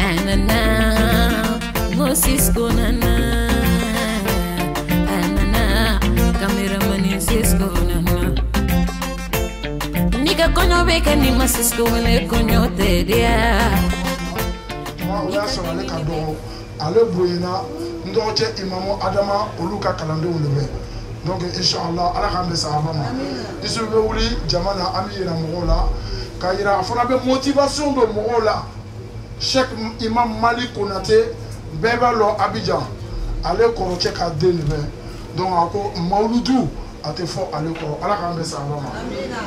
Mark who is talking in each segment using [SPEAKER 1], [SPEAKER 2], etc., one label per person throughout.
[SPEAKER 1] Anana Mosisco nana Anana Cameraman Cisco nana Nika konyo beka ni masisco le konyo te dia
[SPEAKER 2] Oya sɔrɔ ka dɔgɔ ale boyena n dɔgɔcɛ imamu adama olu ka kalandenw de bɛ donc inshallah ala k'an bɛ sahaba ma isu bɛ wuli jama na an bɛ yira mɔgɔw la ka yira a fana bɛ motivation don mɔgɔw la Cheikh Imam Mali Konate bɛɛ b'a lɔ Abidjan ale kɔrɔcɛ ka den de bɛ donc a ko mawludu a tɛ fɔ ale kɔrɔ ala k'an bɛ sahaba ma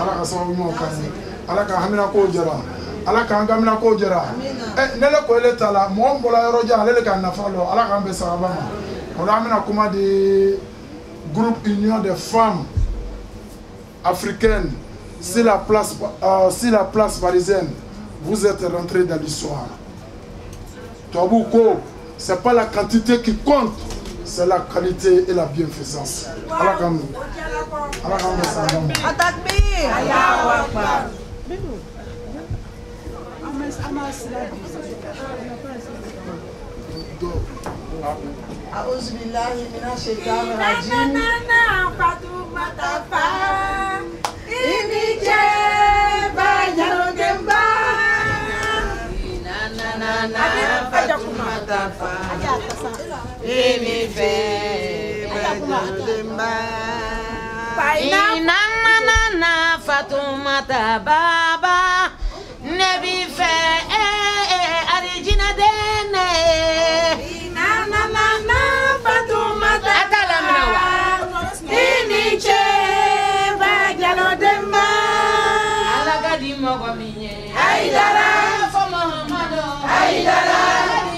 [SPEAKER 2] ala ka sababu ɲumanw k'an ye ala ka hamina kow jara ala k'an gamina kow jara ne le ko ele ta la mɔgɔ min bɔra yɔrɔ jan ale le ka nafa lɔ ala k'an bɛ sahaba ma o la an bɛna kuma de groupe union des femmes africaines sur la place parisienne vous êtes rentrés dans l'histoire. Toabouko, c'est pas la quantité qui compte, c'est la qualité et la bienfaisance. Allah k'an bɛ sahaba ma.
[SPEAKER 3] أعوذ بالله من الشيطان الرجيم.
[SPEAKER 1] Fatoumata Baba Nebi fe Arijina dene Fatoumata Atalamnawa Iniche Bajalo Demba Alagadi Mogominye Aidara for Mohamado Aidara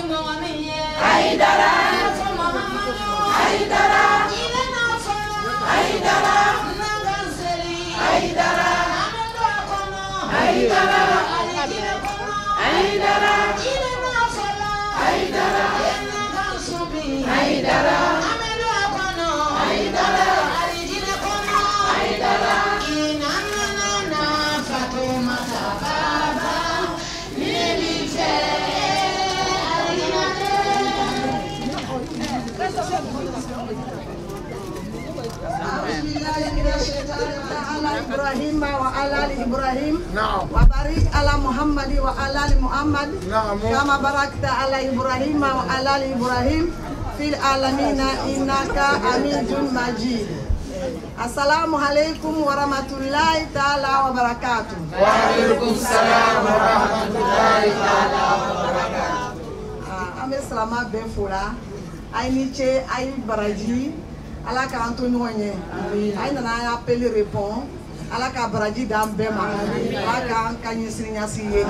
[SPEAKER 1] Mogominye Aidara for Mohamado Aidara Aidara Nanganseri Aidara Aidara Aidara Aidara Aidara
[SPEAKER 3] إبراهيم وعلى آل إبراهيم وبارك على محمد وعلى آل محمد كما باركت على إبراهيم وعلى آل إبراهيم في العالمين إنك حميد مجيد. السلام عليكم ورحمة الله تعالى وبركاته.
[SPEAKER 2] وعليكم السلام ورحمة الله تعالى وبركاته.
[SPEAKER 3] أمي سلامة بفولا أينيتشي أي براجي ala ka Antonio nye ay nana appel répond ala ka baraji dam bema ala ka kanyi sirinya siye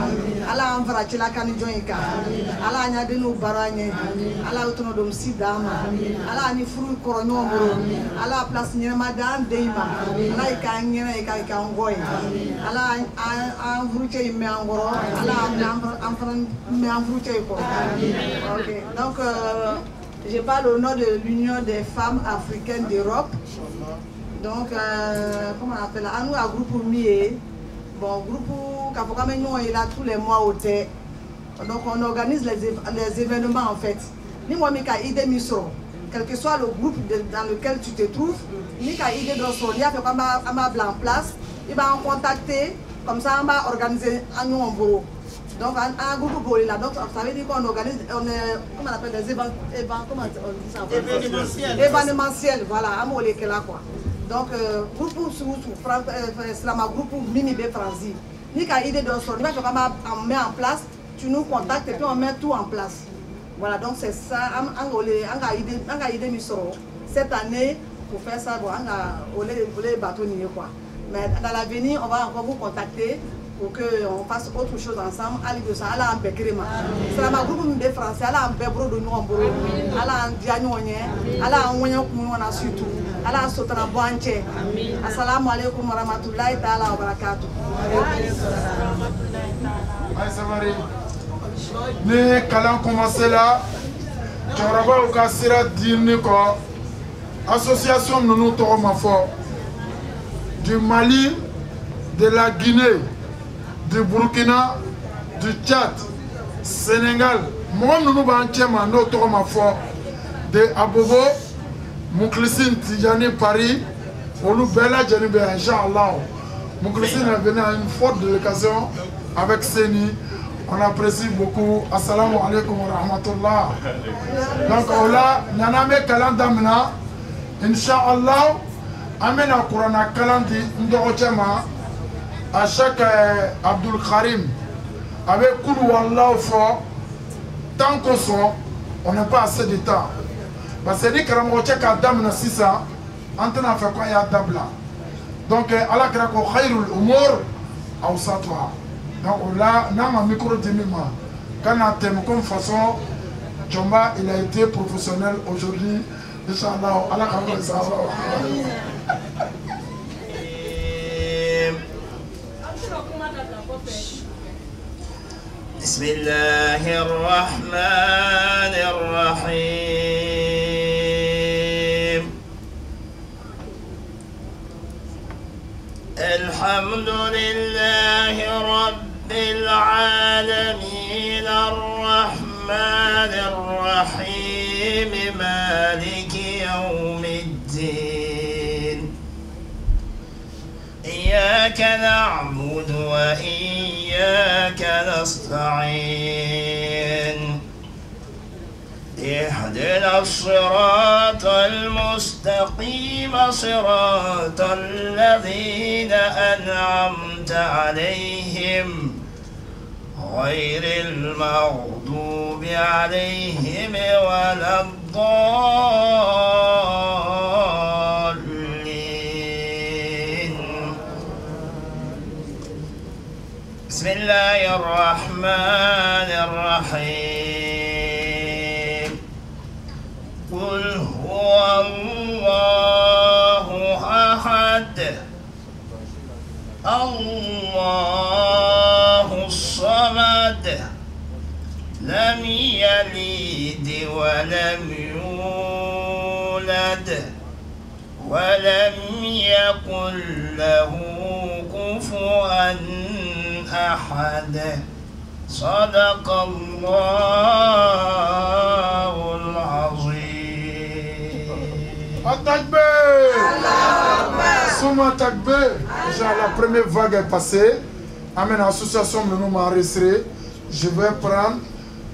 [SPEAKER 3] ala amfara chila kan joinka ala nya denu baranye ala utono dom sidama ala ni furu koronyo moro ala place nyema madan deima ala ka nyena ka ngoy ala an fruche me angoro ala amfran me an fruche ko. OK, donc je parle au nom de l'Union des femmes africaines d'Europe. Donc, comment on appelle ça? Nous, un groupe MIE. Bon, groupe Kapokameno est là tous les mois au thé. Donc, on organise les événements en fait. Ni moi, Mika Ide Misro, quel que soit le groupe dans lequel tu te trouves, Mika Ide Dosso, il y a fait comme un en place, il va en contacter, comme ça, on va organiser un nouveau bureau. Donc, un groupe là, donc ça veut dire qu'on organise, comment on appelle des événementiels, voilà, à Molekela quoi. Donc, groupe c'est ma groupe Mimi B Franzi. Ni qu'à idée de sortir, il va on met en place, tu nous contactes et puis on met tout en place. Voilà, donc c'est ça, on a idée Misoro. Cette année, pour faire ça, bon, on a les bâtonniers quoi. Mais dans l'avenir, on va encore vous contacter pour qu'on fasse autre chose ensemble. Ali de ça, ala ambe krema. C'est ma groupe de français, ala ambe bro de nous en bro, ala diagnonye, ala onye kumona surtout, ala sotana boanche. Assalamu alaikum wa rahmatullahi ta'ala wa barakatuh.
[SPEAKER 2] Ni kalan commencé là, Tchoraba ou Kassira Dini ko, association Nounou Toromafo, du Mali, de la Guinée, du Burkina, du Tchad, Sénégal moi nous b'an cɛ ma n'o tɔgɔ ma fɔ de Abobo Mouklisine Tidjani Paris olu bɛɛ lajɛlen bɛ yan inchallah. Mouklisine est venu à une forte délégation avec Seni. On apprécie beaucoup. Assalamu alaikum wa rahmatullah. Donc là, naname kalanda mina inchallah amena Qur'ana kalandi ndorochema à chaque Abdul Karim avec Koulou Wallah fort. Tant qu'on soit, on n'a pas assez de temps. Parce que les Karamoche Kadam 600, on a fait quoi il y a Dabla. Donc, Allah Krako Khairul Umur, ou ça toi. Donc là, on a un micro de mima. Quand on a thème comme façon, Chomba, il a été professionnel aujourd'hui. Inch'Allah, Allah Krako ça va.
[SPEAKER 4] بسم الله الرحمن الرحيم الحمد لله رب العالمين الرحمن الرحيم مالك يوم الدين إياك نعبد وإياك نستعين اهدنا الصراط المستقيم صراط الذين أنعمت عليهم غير المغضوب عليهم ولا الضالين بسم الله الرحمن الرحيم قل هو الله أحد الله الصمد لم يلد ولم يولد ولم يكن له كفوا أحد صدق الله العظيم.
[SPEAKER 2] Takbir! Souma Takbir! Déjà la première vague est passée. Amen, l'association de nous m'a enregistré. Je vais prendre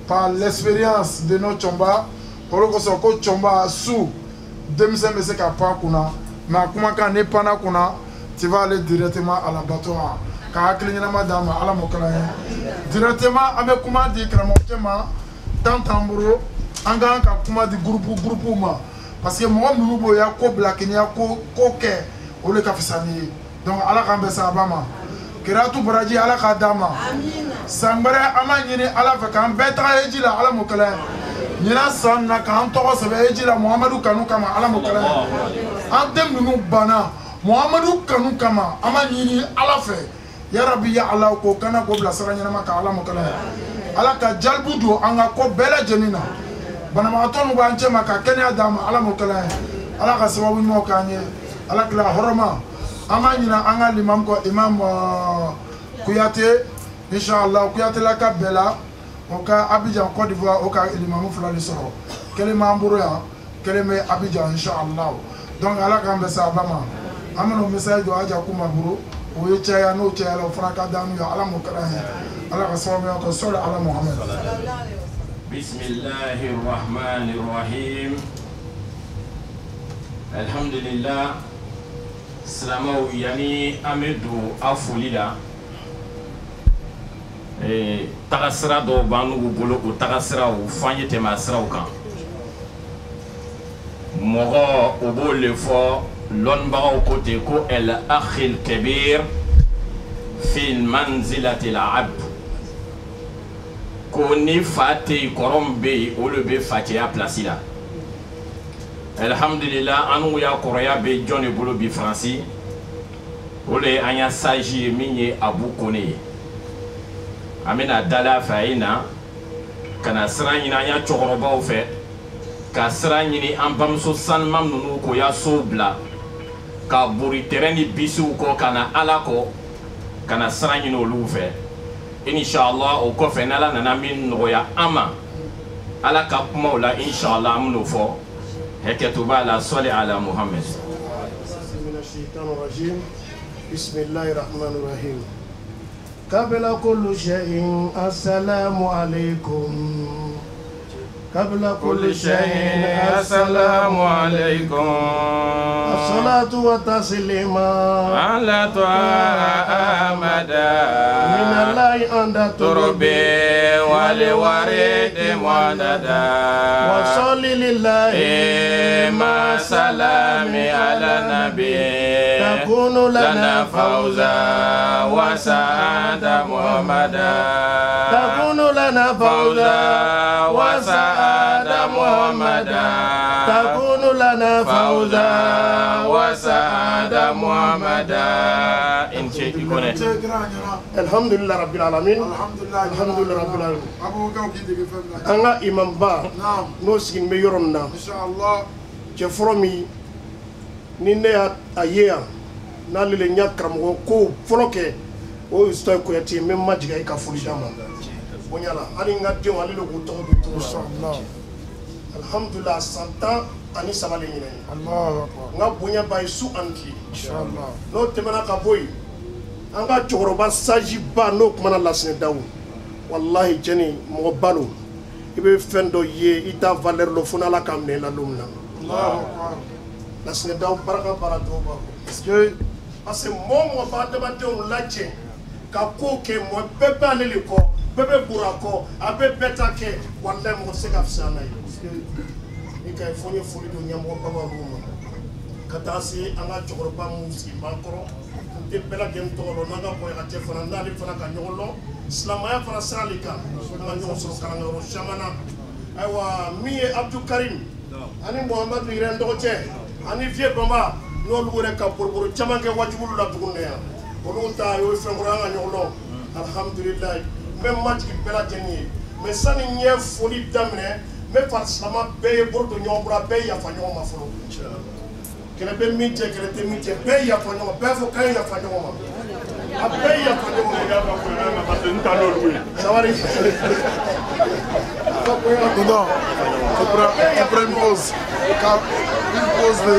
[SPEAKER 2] par l'expérience de nos Chomba. Pour le coup, Chomba sous 2005 Kuna. Mais comment quand n'est pas Kuna, tu vas aller directement à l'abattoir. Car madame à la Mokalaye. Directement avec comment dire que mon tant tamburo, en gagnant comment dire groupe. Parce que moi, je suis un peu black, je suis un peu donc, Allah Kambesa Abama. Kiratu Baraji, Allah Kadama. Sambara Amanini, Allah Vakam, Betra Ejila, Allah Mokala. Nina San Nakam, Toros Ejila, Mohamedou Kanukama, Allah Mokala. Antem Nunu Bana, Mohamedou Kanukama, Amanini, Allah Fe. Yarabi ya Allah ko kana ko bla saranya maka Allah Mokala. Allah ka jalbudu anga ko bela jenina. Bana ma tonu ba nche maka kenya dama Allah Mokala. Allah ka sababu mo kanye. Allah kla horoma. Amanyina anga limam ko imam Kouyaté inshallah Kouyaté la ka bela oka Abidjan Côte d'Ivoire oka limam fula li soro. Kele mamburu ya kele me Abidjan inshallah. Donc Allah ka mbesa abama. Amano message do aja kuma buru. ويتشايا نوتشايا لو فرقا دامي على مكرهه على رسول الله على محمد.
[SPEAKER 5] بسم الله الرحمن الرحيم الحمد لله سلامو يعني أمدو أفوليلا تغسرا دو بانو بولو تغسرا وفاني تماسرا وكان مغا وبول فو لون باو كوتي كو الأخ الكبير في المنزلة العبد كوني فاتي كورم بي اولو بي فاتي بلاسيلا الحمد لله انو يا كوريا بي جوني بولو بي فرانسي اولي انيا ساجي ميني ابو كوني امينا دالا فاينا كان سراني نانيا تشوغروباو في كاسراني ان بامسو سان مام نونو كو يا سوبلا كابوري تريني بيسو كو كان الاكو كان سراني نو لوفه inshallah o kɔfɛ n'ala nana min nɔgɔya an ma ala ka kumaw la inshallah an bɛn'o fɔ hakɛto b'a la sɔli ala muhammed.
[SPEAKER 6] bismillahi rahmani rahim. qabla kulli shay'in assalamu alaykum. قبل كل شيء السلام عليكم الصلاة والتسليم على أحمد من الله عند تربي ولورد مددا وصل لله ما سلام على النبي تكون لنا فوزا وسعادة محمدا تكون لنا فوزا وسعادة محمدا تكون لنا فوزا وسعادة محمدا إن شئت يكون الحمد لله رب العالمين الحمد لله رب العالمين أنا إمام با نوسكين ميورنا إن شاء الله جفرمي نينيا أيها نالي نياكرم وكو فلوكي o isto ko yati même majiga ka fuli dama bonyala ani ngadde wali lo guto do inshallah alhamdulillah santa ani sabale ni allah akbar ngabonya bay su anti inshallah no temana ka boy anga choroba saji ba no kuma na lasne daw wallahi jeni mo balo ibe fendo ye ita valeur lo funa la kamne la lumna allah akbar lasne daw baraka barato ba parce que mo ba de on laje ka ko ke mo bebe alele ko bebe burako abe beta ke wallahi mo se ka fsana ni kay fonye foli do nyamo baba ruma kata si anga jogorba musi makoro de bela gem to lo naga ko ya te fana ndali fana ka nyolo islamaya fana salika ma nyo so kala ngoro shamana aywa mi abdou karim ani muhammad iran doche ani vie bamba no lure ka borboro chamange wajibulu la tugunne ya Volonta yo fengora nyolo alhamdulillah même match qui bela tenir mais ça ni folie damne mais forcément paye bordo nyobra paye ya fanyo ma folo kele be mite kele te mite paye ya fanyo be fo kay ya fanyo ma a paye ya fanyo ma ya ba ko na ba sen ta lo wi sawari
[SPEAKER 2] non après une pause de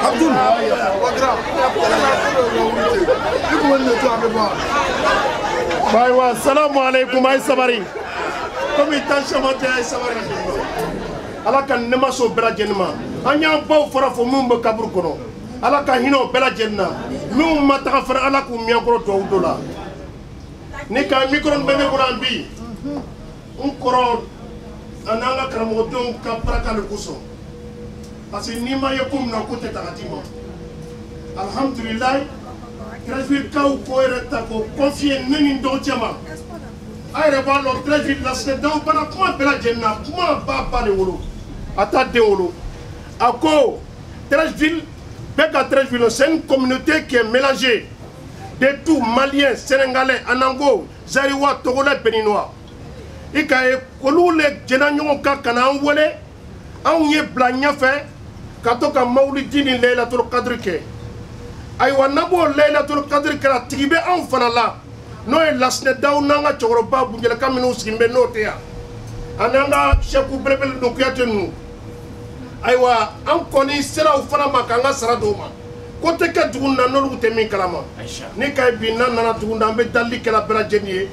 [SPEAKER 2] Abdul,
[SPEAKER 6] assalamu alaikum ay sabari comme tan chamate ay sabari ala kan nema so bela jenma anya baw fara fo mum be kabur kono ala ka hino bela jenna mum mata fara ala ku miankoro do dola ni ka micro be me kuran bi un koro ananga karamo don ka praka le kuso parce que ni ma yakum na ko teta katima alhamdulillah gratuit kaw ko reta ko confier neni do jama ayre ba lo gratuit la se dans bana kuma bela jenna kuma ba ba le wolo ata de wolo ako Treichville Beka Treichville c'est une communauté qui est mélangée de tout maliens sénégalais anango zariwa togolais béninois ikaye kolule jena nyon ka kana wole an ye blanya fe katoka maulidini laylatul qadr ke aywa nabo laylatul qadr kala tigibe an fana la no e lasne daw nanga chogoroba bunjela kamino simbe notea ananga sheku brebel do kuyatenu aywa an koni sera fana makanga saradoma kote ka dugunda nolu temi kalama ni kay binna nana dugunda be dalli kala bela jeniye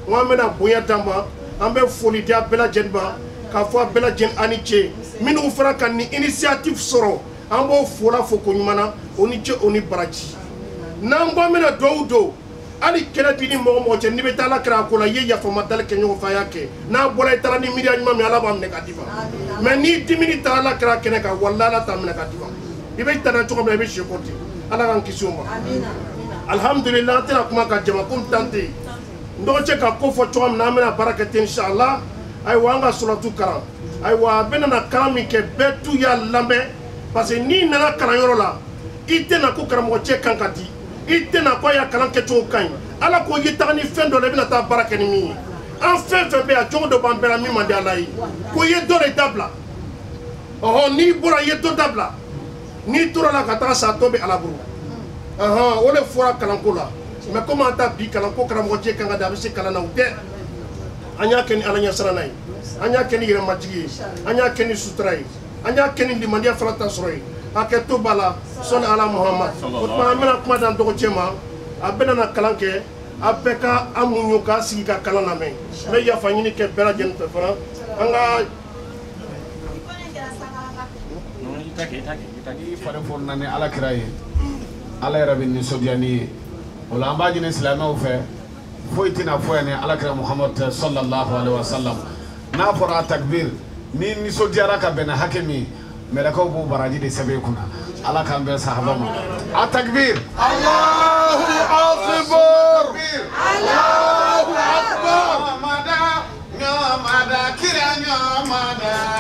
[SPEAKER 6] ngamena boya tamba ambe foli dia bela jenba ka fo bela jen aniche minu fara kan ni initiative soro ambo fola fo ko nyumana oni che oni baraji nango mena do ali kala bini mo che ni betala kra ko la ye ya fo madal ke nyo fa yake na bola tara ni miri anyuma mi ala ba ne kadiba mais ni timini tala kra kene ka walla la tamna kadiba ibe tana to ko be shekoti ala kan kisuma amina alhamdulillah tira kuma ka jama kum tante ndo che ka ko fo to am na mena barakati inshallah ay wanga suratu karam ay wa benana karami ke betu ya lambe parce que ni nana karan yoro la ite na ko karamo che kankati ite na ko ya kalan ke to kan ala ko yitani fendo le bina ta barakani mi an fɛn fɛn bɛ yan cogo dɔ b'an bɛɛ la min man di ala ye ko i ye dɔ de dabila ɔhɔn n'i bɔra i ye dɔ dabila n'i tora la ka taa sa tɔ bɛ ala bolo o de fɔra kalanko la mɛ komi an ta bi kalanko karamɔgɔ cɛ kan ka di a bɛ se kalan na o tɛ an y'a kɛ ni ala ɲɛsiranna ye an y'a kɛ ni yɛrɛmajigi ye an y'a kɛ ni sutura ye an y'a kɛ ni limaniya fana ta sɔrɔ ye a kɛ to b'a la sɔni ala muhamad o tuma an bɛna kuma dan dɔgɔcɛ ma a bɛna na kalan kɛ a bɛɛ ka an muɲu k'a sigi ka kalan lamɛn n bɛ yafa ɲini kɛ bɛɛ lajɛlen fɛ fana an ka
[SPEAKER 7] i fari fonina ni ala kira ye ala yɛrɛ bɛ nisɔndiya n'i ye o la an b'a ɲini silamɛw fɛ foyi tɛna fɔ yan ni ala kira muhamad tɛ sallallahu alaihi wa sallam n'a fɔra a takbir ni nisɔndiyara ka bɛn ni hakɛ min mɛlɛkaw b'o baraji de sɛbɛn i kunna ala k'an bɛn sahaba ma a takbir allahu akbar allahu akbar ɲɔmada kira ɲɔmada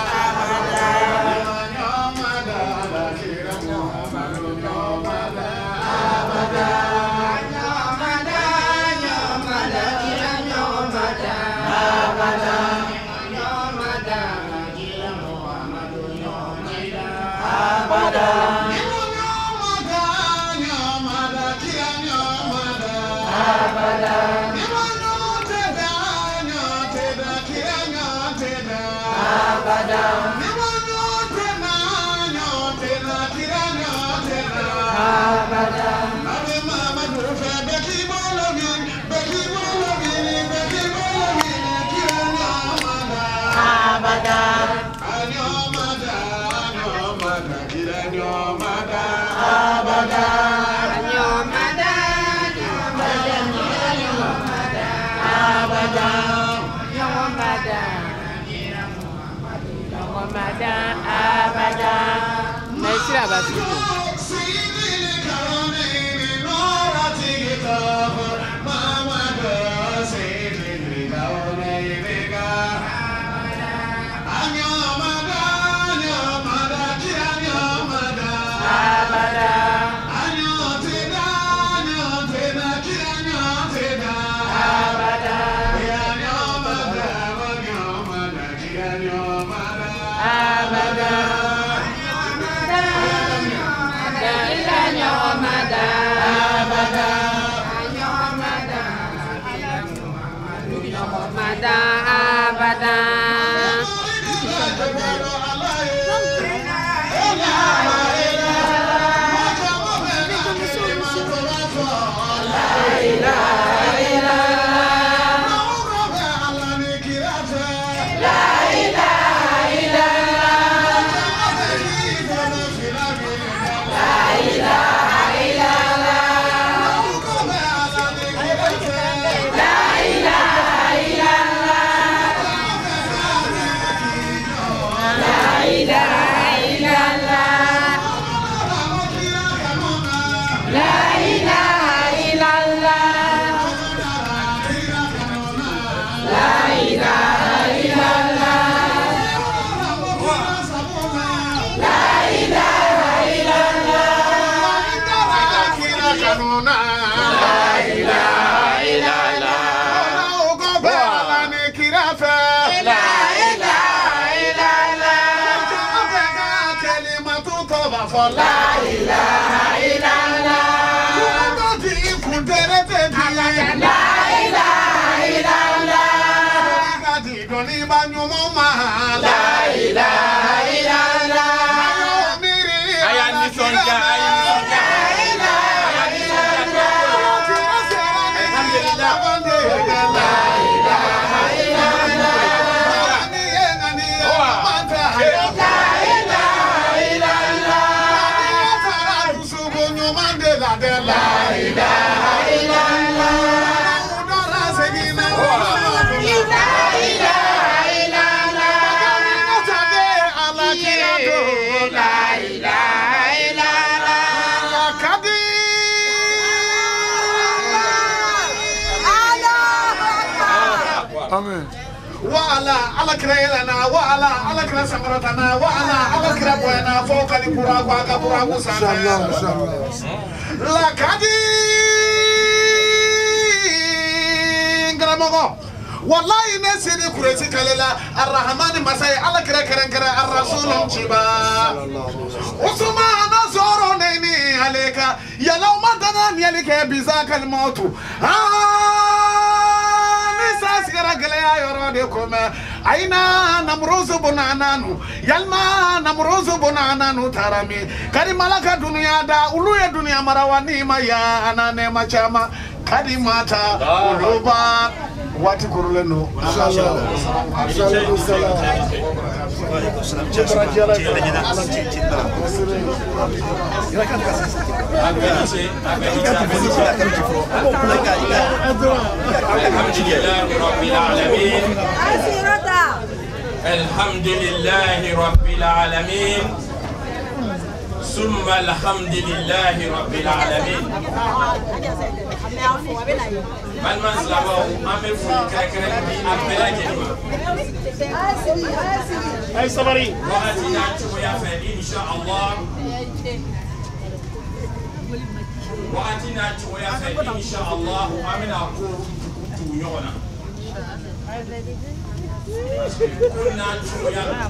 [SPEAKER 6] وعلى على كريلنا وعلى على كرا سمرتنا وعلى على كرا بوينا فوق البراق وكبراق سنا إن شاء الله لكدي غرامغو
[SPEAKER 7] wallahi ne sidi kuresi kalela arrahman masai ala kira kira ar-rasul jiba usman zoro neni aleka ya law madana yalika bizakal mautu nisa sigara galaya yoro de koma aina namruzu bunananu yalma namruzu bunananu tarami kadi malaka dunia da uluye dunia marawani maya anane machama kadi mata uluba wati kuruleno
[SPEAKER 5] الحمد لله رب العالمين ثم الحمد لله رب العالمين من مسلمه امر فكركرك ابلا كلمه اي صبري واتنا شويه ان شاء الله واتنا شويه ان شاء الله امن اقول تونيونا كنا شويه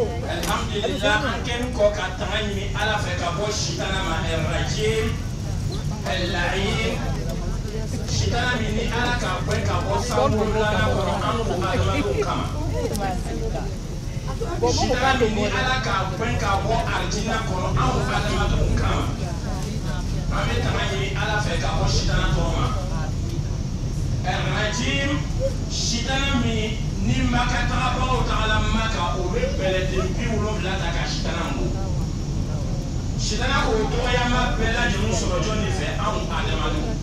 [SPEAKER 5] alhamdulillah ken ko ka tangani ala fe ka bo shitana ma errajim al-la'in shitana mini ala ka bo sambula na ko an ko adamadu kama shitana mini ala ka bo arjina ko an ko adamadu kama ame tangani ala fe ka bo shitana to ma errajim shitana mini ni makata ba o taala maka o be belete bi ulo blata ka shitana mbo shitana ko do ya ma bela jinu so joni fe an adamadu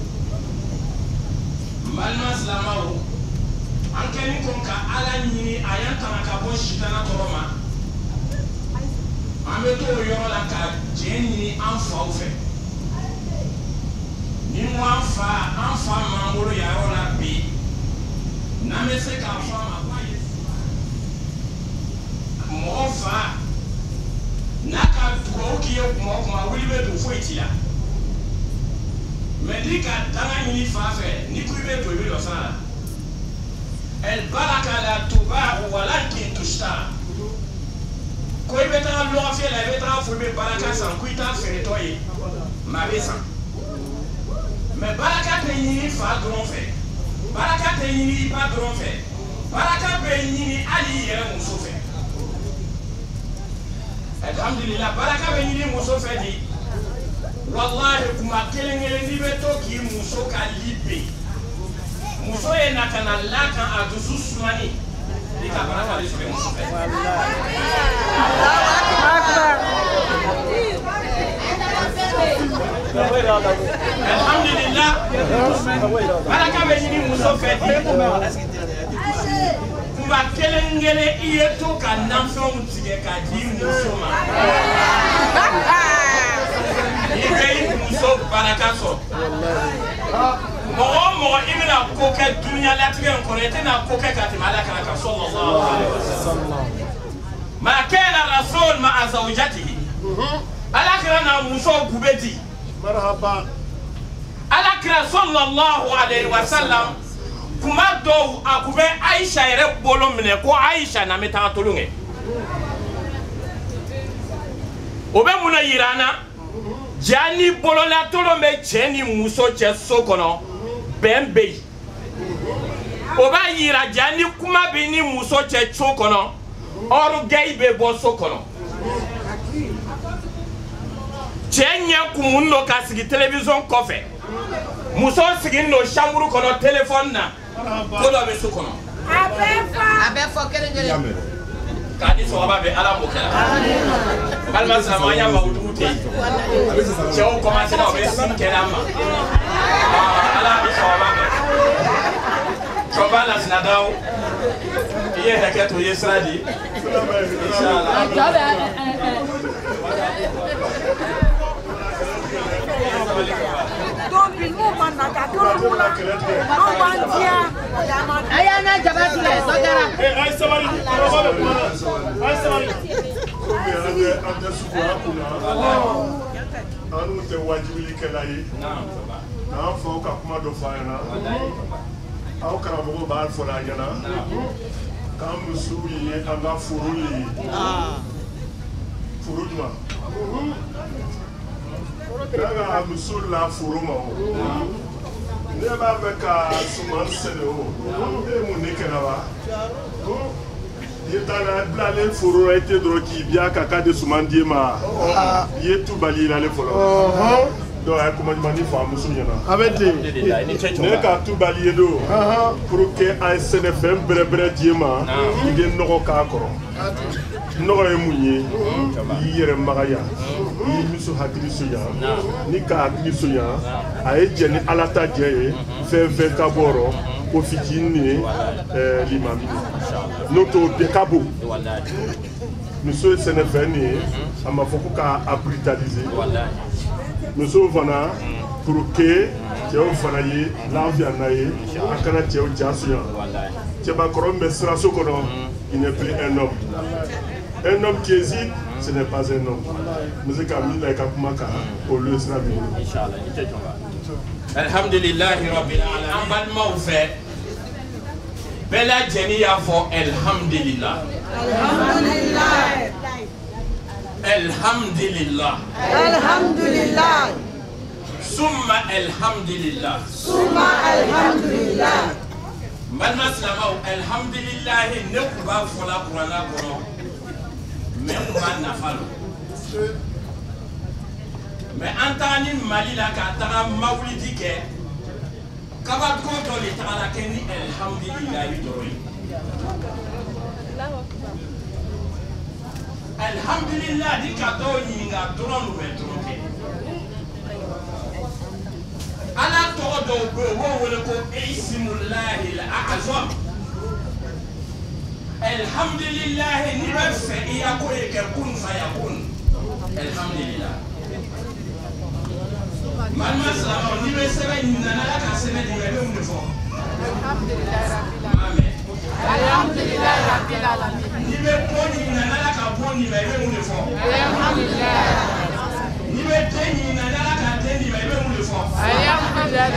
[SPEAKER 5] malma slamawo an keni kon ka ala nyini ayanta ka bo shitana to ma ame to yo la ka jeni an fa o fe ni mo an fa mangoro ya ro la bi na me se ka fa mofa naka tuokie kuma wilibe do foitila medika tanga ni fafe ni kuibe to bi losala el baraka la tuba walakin tushtara ko ibe tanga lo afi la ibe tanga fo be baraka san kuita feretoye mabesa me baraka te ni fa dron fe baraka te ni ba dron fe baraka be ni ali yere muso fe alhamdulillah baraka be ni muso fe di wallahi kuma kelengele ni beto ki muso ka libe muso e na kana laka adusu sumani dika baraka le fe muso fe alhamdulillah baraka be ni muso fe di kuma kelengele iyeto ka namfo mutige ka di muso ma ibei muso baraka so mo ibina ko ke dunya latige ko rete na ko ke ka ti malaka ka sallallahu alaihi wasallam ma kana rasul ma azawjatihi alakira na muso gubeti marhaba alakira sallallahu alaihi wasallam kuma do akube Aisha ere bolo mine ko Aisha na meta tolunge obe muna yirana jani bolo la tolo me jeni muso che sokono bembe oba yira jani kuma bi ni muso che chokono oru geibe bo sokono chenya kumundo kasigi television kofe muso sigi no chambre kono telephone na ko do be sokono abefa kerengere kadi so babe ala mokala balma sama ya ma udute ceo commencer na be sin kelama ala bi so babe so bala sinadao iye haketo yesradi inshallah ayana jabati le sojara ay sabari ay sabari anu te wajibili kelai na fa ka kuma do fa na
[SPEAKER 8] aw karamɔgɔ b'a fɔ la ɲɛna k'an musow ye an ka foro ye foro jumɛn n'an ka muso la foro ma o ne b'a fɛ ka suman sɛnɛ o e ye mun de kɛra wa i taara bilalen foro la i tɛ dɔrɔn k'i biya ka k'a di suman di ma i ye tu bali yirale fɔlɔ donc a ye kuma ɲuman di fɔ a muso ɲɛna a bɛ ten ne ka tu bali ye don pour que a ye sɛnɛfɛn bɛrɛbɛrɛ di ma i bɛ nɔgɔ k'a kɔrɔ nɔgɔ ye mun ye i y'i yɛrɛ magaya i y'i muso hakili sonya ni ka hakili sonya a ye jɛ ni ala ta jɛ ye fɛn fɛn ka bɔ rɔ ko fitinin ye limami n'o t'o bɛɛ ka bon muso ye sɛnɛfɛn nin ye a ma fɔ ko k'a brutaliser musow fana pour que cɛw fana ye lafiya n'a ye a kana cɛw ja sonya cɛbakɔrɔ min bɛ siraso kɔnɔ il n'est plus un homme. Un homme qui hésite, ce n'est pas un homme. Monsieur Kamil a Kakumaka au lieu de cela.
[SPEAKER 5] Alhamdulillah Rabbil Alamin. Balma ou fait. Bella Jenny a fait Alhamdulillah.
[SPEAKER 3] Alhamdulillah.
[SPEAKER 5] Alhamdulillah.
[SPEAKER 3] Alhamdulillah.
[SPEAKER 5] Summa Alhamdulillah.
[SPEAKER 3] Summa Alhamdulillah.
[SPEAKER 5] Balma Slama Alhamdulillah ne kuba fola Qur'ana kono. Mais on va nafalo. Mais antani Mali la ka taga mawlidi ke kabat ko to li taga ke ni alhamdulillah dori. Alhamdulillah di ka to ni nga doron no metroke. Ala to do go wo ko ismullahi al-a'zam. Alhamdulillah ni bɛ fɛ i ya ko ye kɛ kun fayakun alhamdulillah malima silamɛw ni bɛ sɛbɛn ɲinan ala ka sɛbɛn di i bɛ mun de fɔ alhamdulillah rabbil alamin ni bɛ ko ɲinan ala ka bɔ nin ma i bɛ mun de fɔ alhamdulillah ni bɛ den ɲinan ala ka den di ma i bɛ mun de fɔ alhamdulillah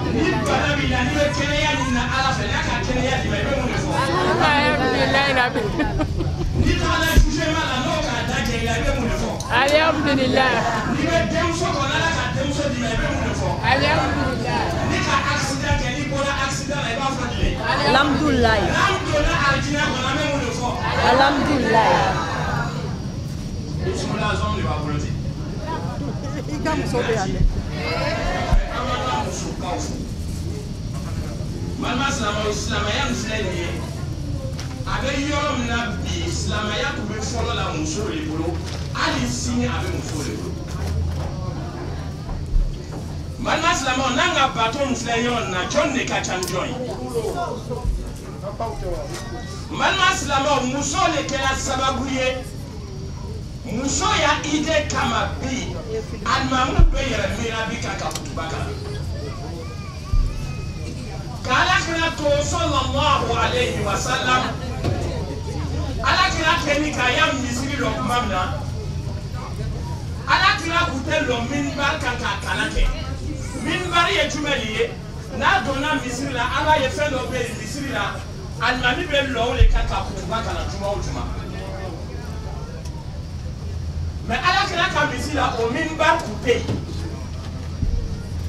[SPEAKER 5] ni bana b'i la ni bɛ kɛnɛya ɲinan ala fɛ ala ka kɛnɛya di ma i bɛ mun de fɔ
[SPEAKER 9] Alhamdulillah. Alhamdulillah. Alhamdulillah.
[SPEAKER 5] Avec yɔrɔ na bi silamɛya tun bɛ fɔlɔ la muso de bolo hali sini a bɛ muso de bolo balima silamɛw n'an ka bato min filɛ yɔrɔ na jɔn de ka ca ni jɔn ye balima silamɛw muso de kɛra sababu ye muso ya ide kama bi alimamu bɛ yɛrɛ miira bi ka kutuba kan k'ala kira to sallallahu alayhi wa sallam. Ala kira keni ka ya misiri lo kuma min na ala kira kun tɛ lɔ minbar kan ka kalan kɛ minbar ye jumɛn de ye n'a donna misiri la ala ye fɛn dɔ bɛ yen misiri la alimami bɛ lɔ o de kan ka kutuba kalan juma o juma mais ala kira ka misiri la o minbar kun tɛ yen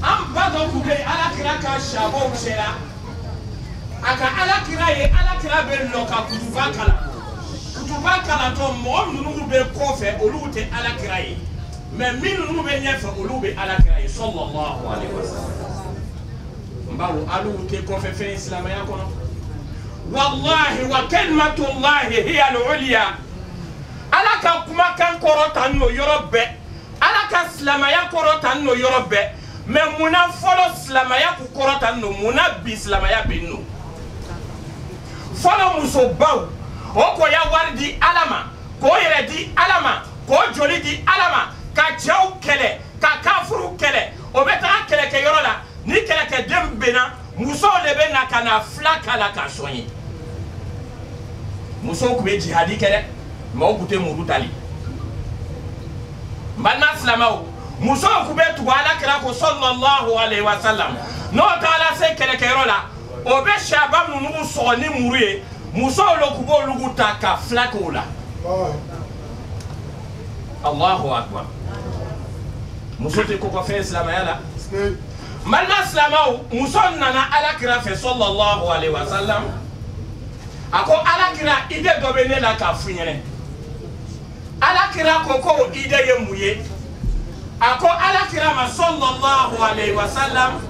[SPEAKER 5] an ba dɔ kun bɛ yen ala kira ka sabaw sera a ka ala kira ye ala kira bɛ lɔ ka kutuba kalan. Kutuba kalanto mɔgɔ minnu bɛ kɔfɛ olu tɛ ala kira ye mais minnu bɛ ɲɛfɛ olu bɛ ala kira ye sallallahu alaihi wasallam n bawo alu tɛ kɔfɛ fɛn silamɛya kɔnɔ wallahi wa kalimatullahi hiya al-ulya ala ka kumakan kɔrɔ ta n'o yɔrɔ bɛɛ ala ka silamɛya kɔrɔ ta n'o yɔrɔ bɛɛ mais munna fɔlɔ silamɛya ku kɔrɔ ta n'o munna bi silamɛya bɛ n'o fɔlɔ musobaw o ko ya wari di ala ma k'o yɛrɛ di ala ma k'o joli di ala ma ka cɛw kɛlɛ ka kafuru kɛlɛ o bɛ taga kɛlɛkɛyɔrɔ la ni kɛlɛkɛden bɛnna musow de bɛ na ka na fila k'a la ka sɔn ye musow tun bɛ jihadi kɛ dɛ mɔgɔw tun tɛ muru tali n balima silamɛw musow tun bɛ tugu ala kira ko sallallahu alaihi wa sallam n'o taara se kɛlɛkɛyɔrɔ la o be shaba nunugu sogoni muru ye muso lokubo olugu ta ka flako la Allahu akbar muso te ko fe islamaya la malma islamau muso nana alakira fe sallallahu alaihi wasallam ako alakira ide do be ne la ka funyene alakira ko ide ye muye ako alakira ma sallallahu alaihi wasallam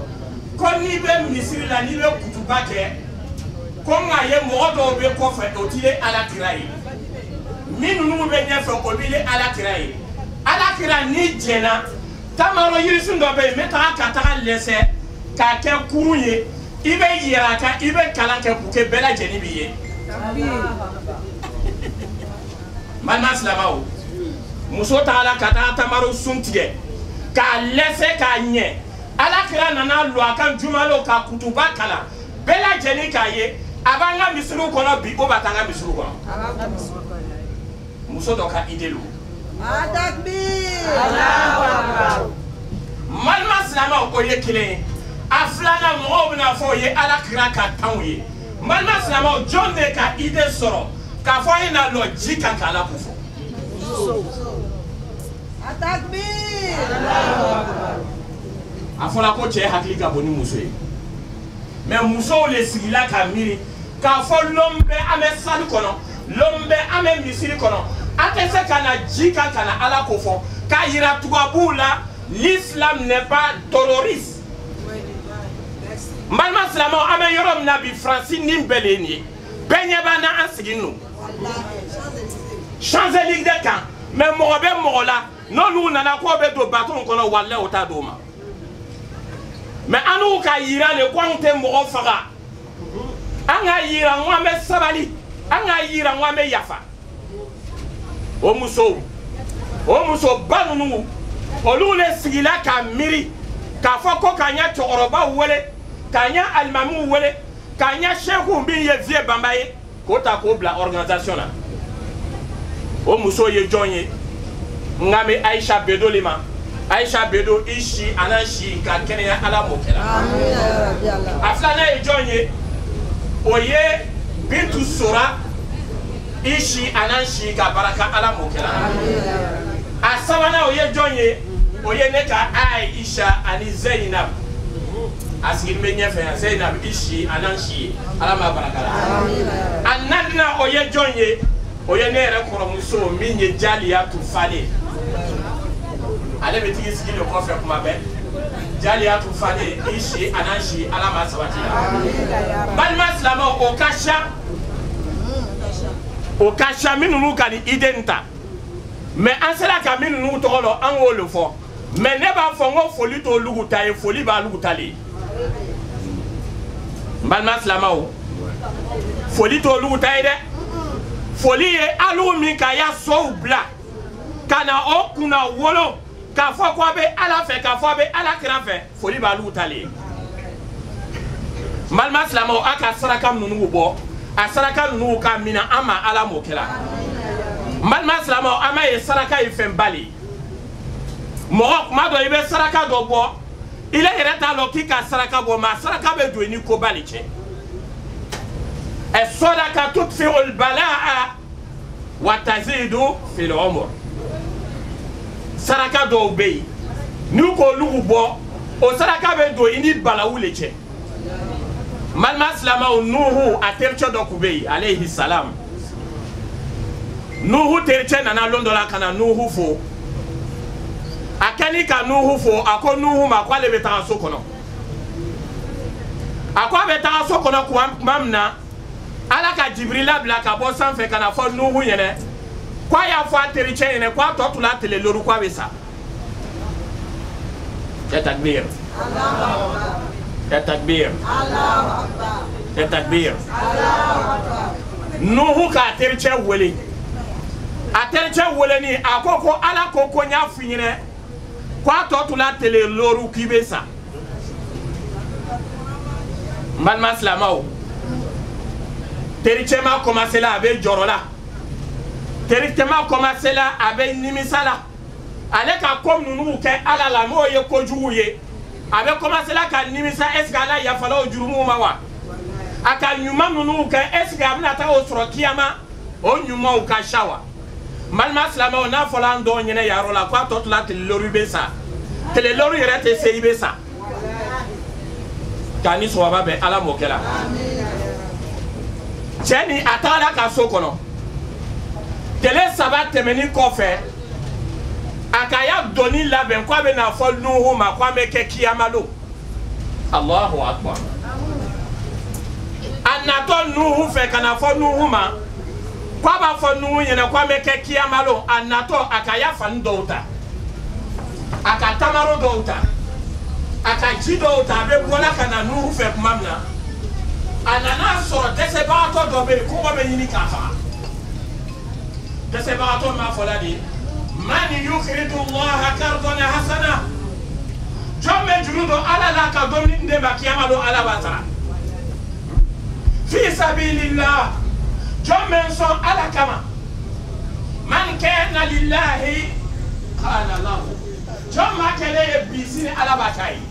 [SPEAKER 5] ko ni be misiri la ni be kutuba ke ko nga ye mo do be ko fe o tile alakira yi minnu be nyefe o bile alakira yi alakira ni jena tamaro yirisun do be meta ka ta lese ka ke kuruye ibe yiraka ibe kalanke buke bela jeni biye manna islamau muso taala kata tamaro suntige ka lese ka nye alakira nana lo akan jumalo ka kutuba kala bela jeni ka ye abanga misuru kono bi o batanga misuru kono muso do ka idelu
[SPEAKER 3] Adakbir Allahu akbar
[SPEAKER 5] malma islamau ko ye kile aflana mo bina fo ye alakira ka tanwe malma islamau jonne ka ide soro ka fo ina lo jika kala kufo
[SPEAKER 3] Adakbir Allahu akbar
[SPEAKER 5] afola ko che hakili ka boni muso ye mais muso le sigila ka miri ka fo lombe ame sali kono lombe ame misiri kono atese kana jika kana ala kofo ka yira tugabula l'islam n'est pas terroriste malma islamo ame yorom nabi Francis nimbeleni benyaba na asiginu Champs-Élysées de kan mais mobe mola non nous nana ko be do baton kono walle o ta do ma mais anu ka yira le kwante mo faga anga yira ngwa me sabali anga yira ngwa me yafa o muso banunu olule sigila ka miri ka foko kanya choroba wele kanya almamu wele kanya shehu mbi ye vie bambaye ko ta ko bla organisation la o muso ye jonye ngame Aisha Bedo lima Aisha Bedo ishi anashi ka kenya ala mokela amin ya rabbi allah aflana ye jonye oye bintu sura ishi anashi ka baraka ala mokela asabana oye jonye oye neka Aisha ani Zainab asir menye fe Zainab ishi anashi ala ma baraka anadna oye jonye oye nere koro muso minye jalia tu fale ale betigi sigile ko fe kuma be jalia tu fale ishi anashi ala ma sabati balma islama o kasha minunu kan identa mais ansela ka minunu to lo an wo le fo mais ne ba fo ngo foli to luguta e foli ba luguta le balma islama o foli to luguta ide foli e alu mi ka ya so bla kana o kuna wolo ka fo ko be ala fe ka fo be ala kira fe foli ba luguta le malma islama o aka saraka minunu bo asaraka nu ka mina ama ala mokela malma islama ama ye saraka ifen bali mo ma do ibe saraka do bo ile hereta lo kika saraka bo ma saraka be do ni ko bali che as-sadaqa tudfi'u al-balaa wa tazidu fil umr saraka do be ni ko lugu bo o saraka be do ni balawu le che malma islama nuhu aterche do kubei alayhi salam nuhu terche nana londola kana nuhu fo akani ka nuhu fo ako nuhu ma kwale beta sokono akwa beta sokono mamna ala ka jibrila bla ka bo sanfe kana fo nuhu yene kwa ya fo terche yene kwa totula tele loru kwa besa ya takbir ya takbir Allahu akbar ya takbir Allahu akbar nuhu ka terche wele aterche wele ni akoko ala koko nya finyine kwa totula tele loru kibesa man maslamao terche ma commencer là avec jorola terche ma commencer là avec nimisala ale ka kom nunu ke ala la mo ye kojuye avec commencer là ka nimisa est-ce qu'ala ya fala jurumu ma wa aka ɲuman ninnu kɛ est ce que a bɛna taa o sɔrɔ kiyama o ɲumanw ka sa wa balima silamɛw n'a fɔla an dɔw ɲɛnɛ yayɔrɔ la k'a tɔ tila tele lori bɛ sa tele lori yɛrɛ tɛ se i bɛ sa k'a ni sɔgɔma bɛn ala mɔkɛ la cɛ ni a tagara ka so kɔnɔ tele 3 tɛmɛni kɔfɛ a ka ya dɔnni labɛn k'a bɛ na fɔ Nuhu ma k'a bɛ kɛ kiyama don Allahu akbar a natɔ Nuhu fɛ ka na fɔ Nuhu ma k'a b'a fɔ Nuhu ɲɛna k'a bɛ kɛ kiyama don a natɔ a ka ya fani dɔw ta a ka tamaro dɔw ta a ka ji dɔw ta a bɛ bɔla ka na Nuhu fɛ tuma min na a nana sɔrɔ dɛsɛbagatɔ dɔ bɛ yen kɔngɔ bɛ ɲini k'a faga dɛsɛbagatɔ m'a fɔla de man yukridu Allaha qardan hasana jɔn bɛ juru don ala la ka dumuni den ma kiyama don ala b'a sara fi sabilillah jɔn bɛ sɔn ala kama man kana lillahi qala lahu jɔn ma kɛlɛ ye bi sini ala b'a k'a ye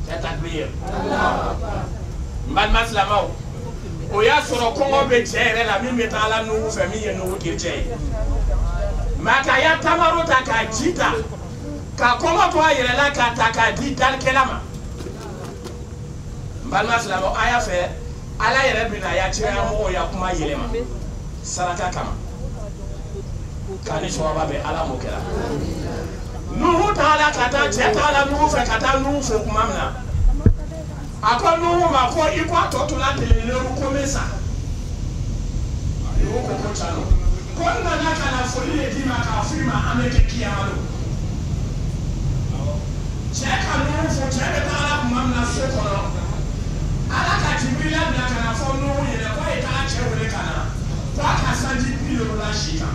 [SPEAKER 5] cɛ takbir n balima silamɛw o y'a sɔrɔ kɔngɔ bɛ cɛ yɛrɛ la min bɛ taa ala Nuhu fɛ min ye Nuhu den cɛ ye mɛ a ka ya tamaro ta k'a ji ta ka kɔngɔ to a yɛrɛ la k'a ta k'a di dalikɛla ma n balima silamɛw a y'a fɛ ala yɛrɛ bɛna a ya cɛya mɔgɔw ya kuma yɛlɛma saraka kama k'a ni sɔgɔma bɛn ala m'o kɛra Nuhu taara ka taa cɛ taara Nuhu fɛ ka taa Nuhu fo kuma min na a ko Nuhu ma ko i ko a tɔ tora teleleru ko n bɛ sa Nuhu ko ko tiɲɛ don ko n nana ka na foli de d'i ma k'a f'i ma an bɛ kɛ kiyama don cɛ ka Nuhu fo cɛ bɛ taara kuma min na so kɔnɔ ala ka Jibirila bila ka na fɔ Nuhu ɲɛna ko a ye taa cɛ wele ka na ko a ka sanji 70 kan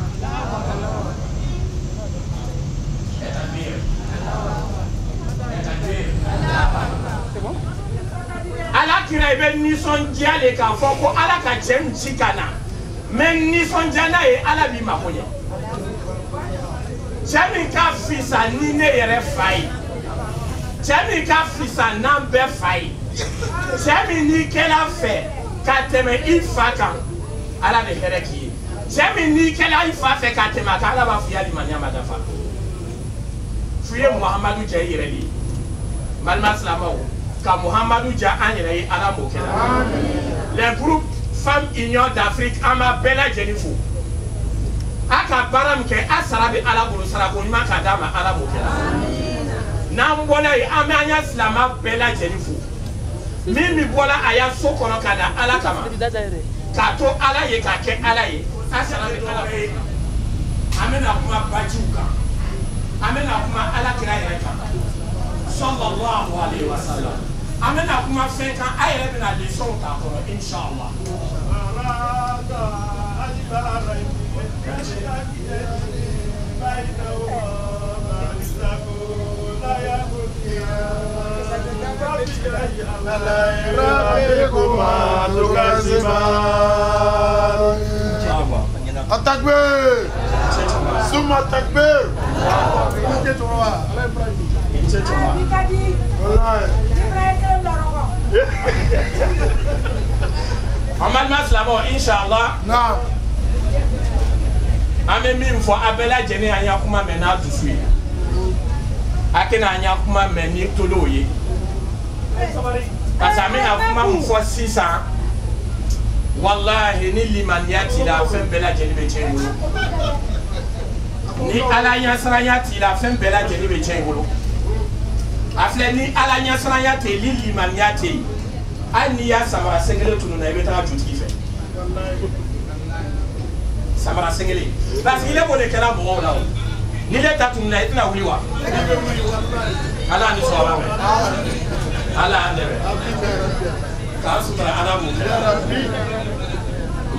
[SPEAKER 5] ala kira i bɛ nisɔndiya le k'a fɔ ko ala ka cɛ in ci ka na mɛ nisɔndiya n'a ye ala b'i mako ɲɛ cɛ min ka fisa ni ne yɛrɛ fa ye cɛ min ka fisa n'an bɛɛ fa ye cɛ min n'i kɛla fɛ ka tɛmɛ i fa kan ala bɛ hɛrɛ k'i ye cɛ min n'i kɛla i fa fɛ ka tɛmɛ a kan ala b'a f'i ye alimaniya ma dafa f'i ye Muhamadu ja i yɛrɛ de ye balima silamɛw ka Muhamadu ja an yɛrɛ ye ala m'o kɛ la les groupes femmes union d'Afrique an b'a bɛɛ lajɛlen fo a ka baara min kɛ a sara bɛ ala bolo sarako ɲuman k'a d'a ma ala m'o kɛ la n'an bɔla yen an bɛ an ya silamɛ bɛɛ lajɛlen fo min bɛ bɔla a ya so kɔnɔ ka na ala kama k'a to ala ye k'a kɛ ala ye a sara bɛ ala ye an bɛna kuma bajiw kan an bɛna kuma ala kira yɛrɛ kan sallallahu alaihi wasallam an bɛna kuma fɛn kan a yɛrɛ bɛna leçon t'a kɔnɔ inshallah
[SPEAKER 2] Atakbir Summa takbir
[SPEAKER 5] Amad Maslamo inshallah an bɛ min fɔ a bɛɛ lajɛlen an y'a kuma mɛn n'a dusu ye a kɛna an y'a kuma mɛn ni tolow ye parce que an bɛna kuma min fɔ sisan wallahi ni limaniya t'i la fɛn bɛɛ lajɛlen bɛ tiɲɛ i bolo ni ala ɲɛsiranya t'i la fɛn bɛɛ lajɛlen bɛ tiɲɛ i bolo a filɛ ni ala ɲɛsiranya tɛ yen ni limaniya tɛ yen hali n'i y'a samara sengele tunun na i bɛ taga dutigi fɛ samara sengele parce que ile b'o de kɛra mɔgɔw la o ni ne ta tunun na i tɛna wuli wa ala ni sɔgɔma bɛ ala y'an dɛmɛ k'an sutura ala m'o kɛ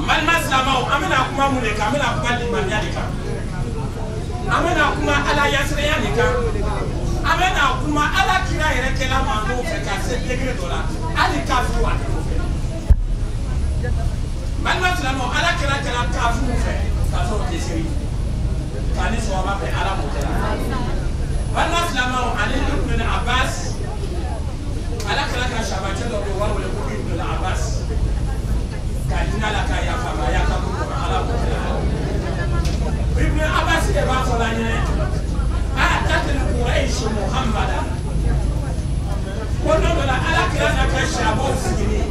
[SPEAKER 5] balima silamɛw an bɛna kuma mun de kan an bɛna kuma limaniya de kan an bɛna kuma ala ɲɛsiranya de kan an bɛna kuma ala kira yɛrɛ kɛla maa dɔw fɛ ka se degré dɔ la hali kafiriw a t'o fɛ balima silamɛw ala kira kɛla kafiriw fɛ k'a sɔrɔ o tɛ seri k'a ni sɔgɔma bɛn ala m'o kɛra balima silamɛw ani ibn Abbas ala kira ka sabati dɔ bɛ wari wele ko ibn Abbas si de b'a fɔ la ɲinɛ a tatɛli Quraish Muhamada ko don dɔ la Alakira n'a ka sahabaw sigili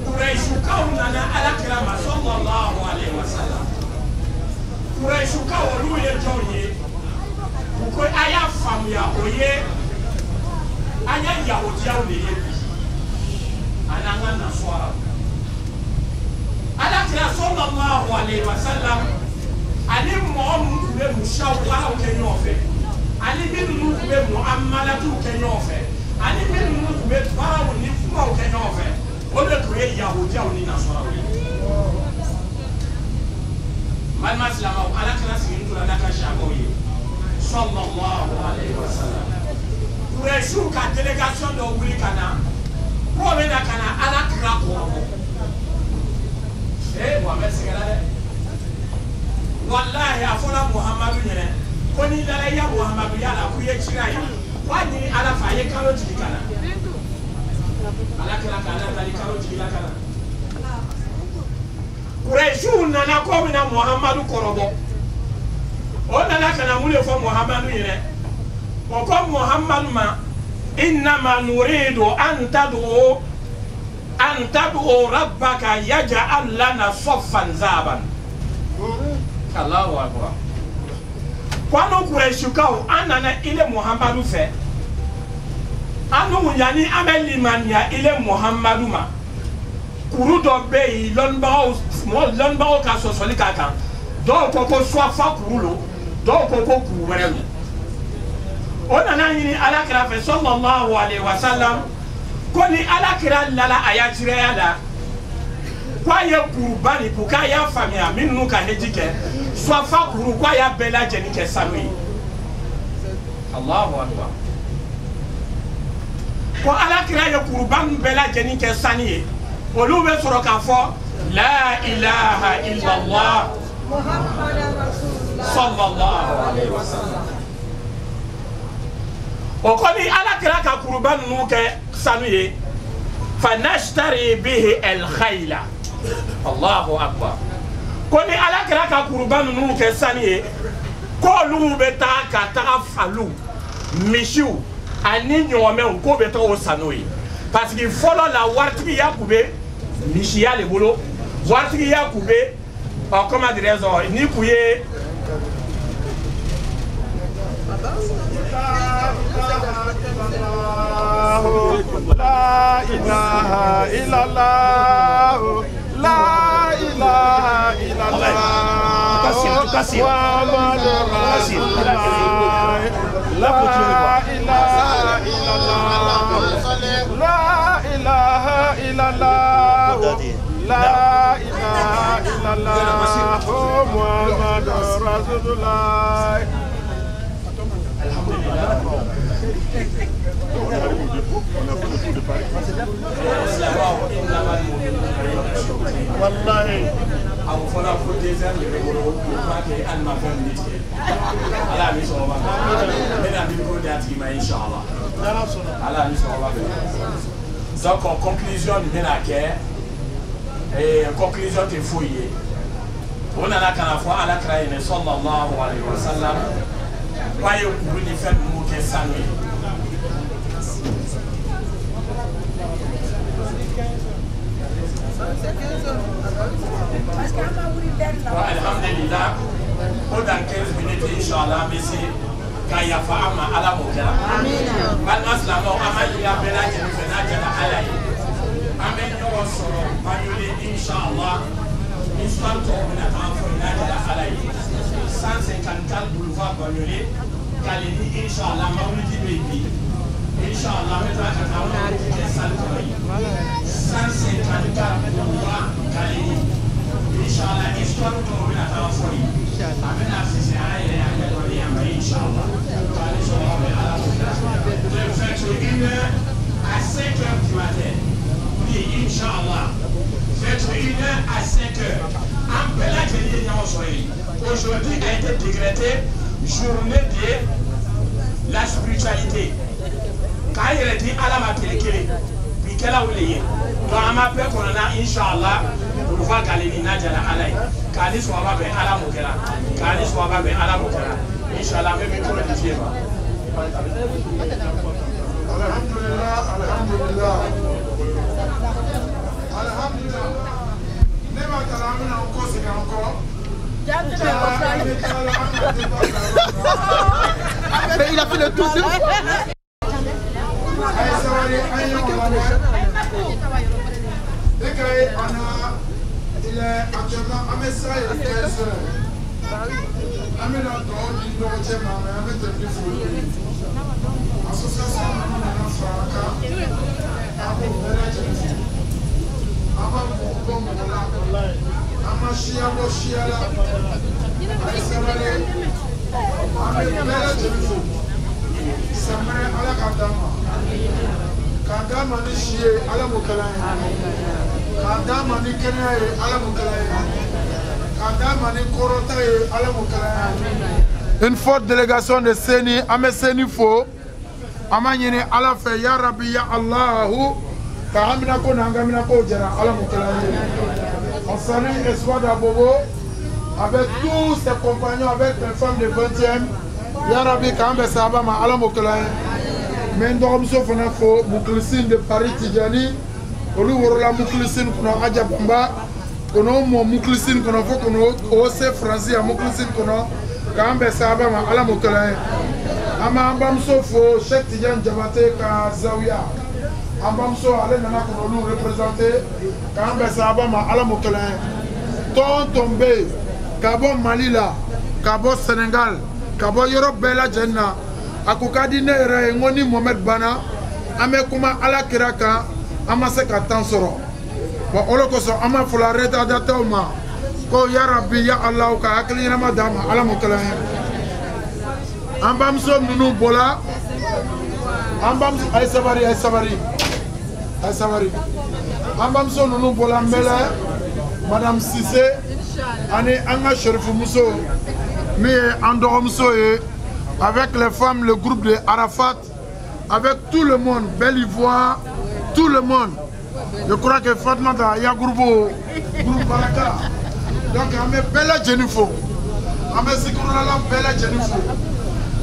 [SPEAKER 5] Quraishukaw nana Alakira ma sallallahu alaihi wasallam Quraishukaw olu ye jɔnw ye u ko a y'a faamuya o ye an ye Yahudiyaw de ye bi ani an ka Nasaraw Alakira sallallahu alaihi wasallam ani mɔgɔ minnu tun bɛ musawaraw kɛ ɲɔgɔn fɛ ani minnu tun bɛ muamalatiw kɛ ɲɔgɔn fɛ ani minnu tun bɛ baaraw ni kumaw kɛ ɲɔgɔn fɛ o de tun ye Yahudiyaw ni Nasaraw ye balima silamɛw Alakira sigilen tora n'a ka sahabaw ye sallallahu alaihi wasallam Quraishiw ka délégation dɔ wuli ka na k'o bɛ na ka na Alakira kɔrɔbɔ Muhammed sɛgɛnna dɛ wallahi a fɔra Muhamadu ɲɛnɛ ko n'i dala i ya Muhamadu yala k'u ye cira ye k'a ɲini Ala fɛ a ye kalo jigi ka na Alakira ka Ala dali kalo jigila ka na Quraishiw nana k'o bɛna Muhamadu kɔrɔbɔ o nana ka na mun de fɔ Muhamadu ɲɛnɛ o ko Muhamadu ma innama nuridu an tad'u rabbaka yaj'al lana saffan zaban Allahu akbar kwano Quraishukaw an nana ile Muhammadu fɛ anu yani amelimania ile Muhammadu ma kuru dɔ bɛ yen lɔnnibagaw ka sɔsɔli k'a kan dɔw ko ko suafa kuru lo dɔw ko ko kuru wɛrɛ lo o nana ɲini Alakira fɛ sallallahu alaihi wasallam ko ni Alakira lala a y'a ciraya la k'a ye kuruba ni pour k'a y'a faamuya minnu ka heji kɛ suafa kuru k'a y'a bɛɛ lajɛlen kɛ sanu ye Allahu akbar ko Alakira ye kuruba ninnu bɛɛ lajɛlen kɛ sanu ye olu bɛ sɔrɔ k'a fɔ la ilaha illallah sallallahu alaihi wasallam o ko ni Alakira ka kuruba ninnu kɛ sanu ye fa nashtari bihi al-khayla Allahu akbar ko ni Alakira ka kuruba ninnu kɛ sanu ye k'olu bɛ taa ka taga falu misiw ani ɲɔgɔmɛw k'o bɛ taa o sanu ye parce que fɔlɔ la waritigiya tun bɛ misiya de bolo waritigiya tun bɛ comment dirais-je ni tun ye La ilaha illallah La ilaha illallah Muhammadur Rasulullah La ilaha illallah La ilaha illallah La ilaha illallah Muhammadur Rasulullah Wallahi aw fɔra ko désert de bɛ bolo pas que an ma fɛn min tigɛ Ala ni sɔgɔma n bɛna micro di a tigi ma inchallah Ala ni sɔgɔma bɛ donc conclusion nin bɛna kɛ conclusion tɛ foyi ye o nana ka na fɔ Alakira ɲɛnɛ sallallahu alaihi wasallam k'a ye kuru ni fɛn ninnu kɛ sanu ye alhamdulillah o dans 15 minutes inchallah an bɛ se ka yafa an ma Ala m'o kɛra balima silamɛw an ma yira bɛɛ lajɛlen fɛ n'a kɛra Ala ye an bɛ ɲɔgɔn sɔrɔ Banjul inchallah histoire tɔw bɛna k'an fɔ n'a kɛra Ala ye 154 boulevard Banjul Kaleni inchallah mawlidi bɛ bi inchallah an bɛ taa ka taa mawlidi kɛ salle kɔnɔ ye 154 boulevard Kaleni inchallah histoire tɔw bɛna k'an fɔ ye a bɛna sisi an yɛrɛ y'an kɛ dɔɔni yan ma inchallah k'ale sɔrɔ bɛ Ala ko kɛra de 21h à 5h du matin bi inchallah 21h à 5h an bɛɛ lajɛlen ye ɲɔgɔn sɔrɔ ye aujourd'hui a été décrété journée de la spiritualité k'a yɛrɛ di Ala ma kelen kelen bi kɛla o le ye donc an b'a bɛɛ kɔnɔna inchallah
[SPEAKER 9] Urufa kalini najala alai. Kali swaba be ala mukera. Kali swaba be ala mukera. Inshallah me ko di fiema.
[SPEAKER 2] Alhamdulillah, alhamdulillah. Alhamdulillah. Nema talamina encore c'est encore.
[SPEAKER 10] Il a fait le tour de
[SPEAKER 2] il est actuellement à Messa et 15 heures. Association une forte délégation de Séni, Amé Séni Fo, Amanyene Alafe, Ya Rabbi, Ya Allahu, Kahamina Konangamina Kojera, Alamukalaye. On salue Eswad Abobo, avec tous ses compagnons, avec les femmes de 20e, Ya Rabbi, Kahambe Sabama, Alamukalaye. Mendom Sofonafo, Mouklisine de Paris Tidjani, Olu Worola Mouklisine, Kono Adjabamba, Kono Mouklisine, Kono Fokono, Ose Franci, Mouklisine, Kono. Kambe Sabama ala mokalaye ama ambamso fo Cheikh Tidiane Diabaté ka Zawiya ambamso ale nana ko lu représenter Kambe Sabama ala mokalaye ton tombé kabo Mali la kabo Sénégal kabo Europe bela jenna akukadi ne re ngoni Mohamed Bana ame kuma ala kiraka ama se ka tansoro wa olokoso ama fula reta datoma ko Ya Rabbi Ya Allah ka akli na madama ala mukalaye ambam so nunu bola ambam ay sabari ambam so nunu bola mele madame Cissé ani anga Chérif Mousso mais Andoro Mousso avec les femmes le groupe de Arafat avec tout le monde Belle Ivoire tout le monde je crois que Fatma da ya groupe Baraka. Donc, on est belle Jennifer. On est sécurité belle Jennifer.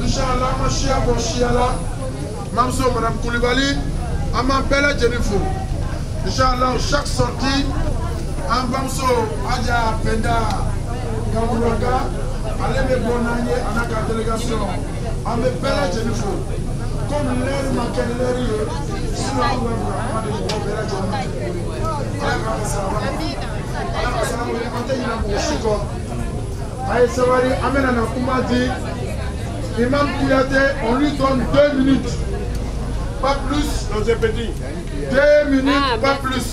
[SPEAKER 2] Inch'Allah, ma chia, mon chia là. Mamso, Madame Koulibaly, on est belle Jennifer. Inch'Allah, chaque sortie, on Mamso, Adja, Penda, Kamouraga, allez me bonanier, on a la délégation. On est belle Jennifer. Comme l'air manquait de l'air, sinon on va vraiment de belle Jennifer. Imam Kouyaté, on lui donne 2 minutes, pas plus. 2 minutes, pas plus.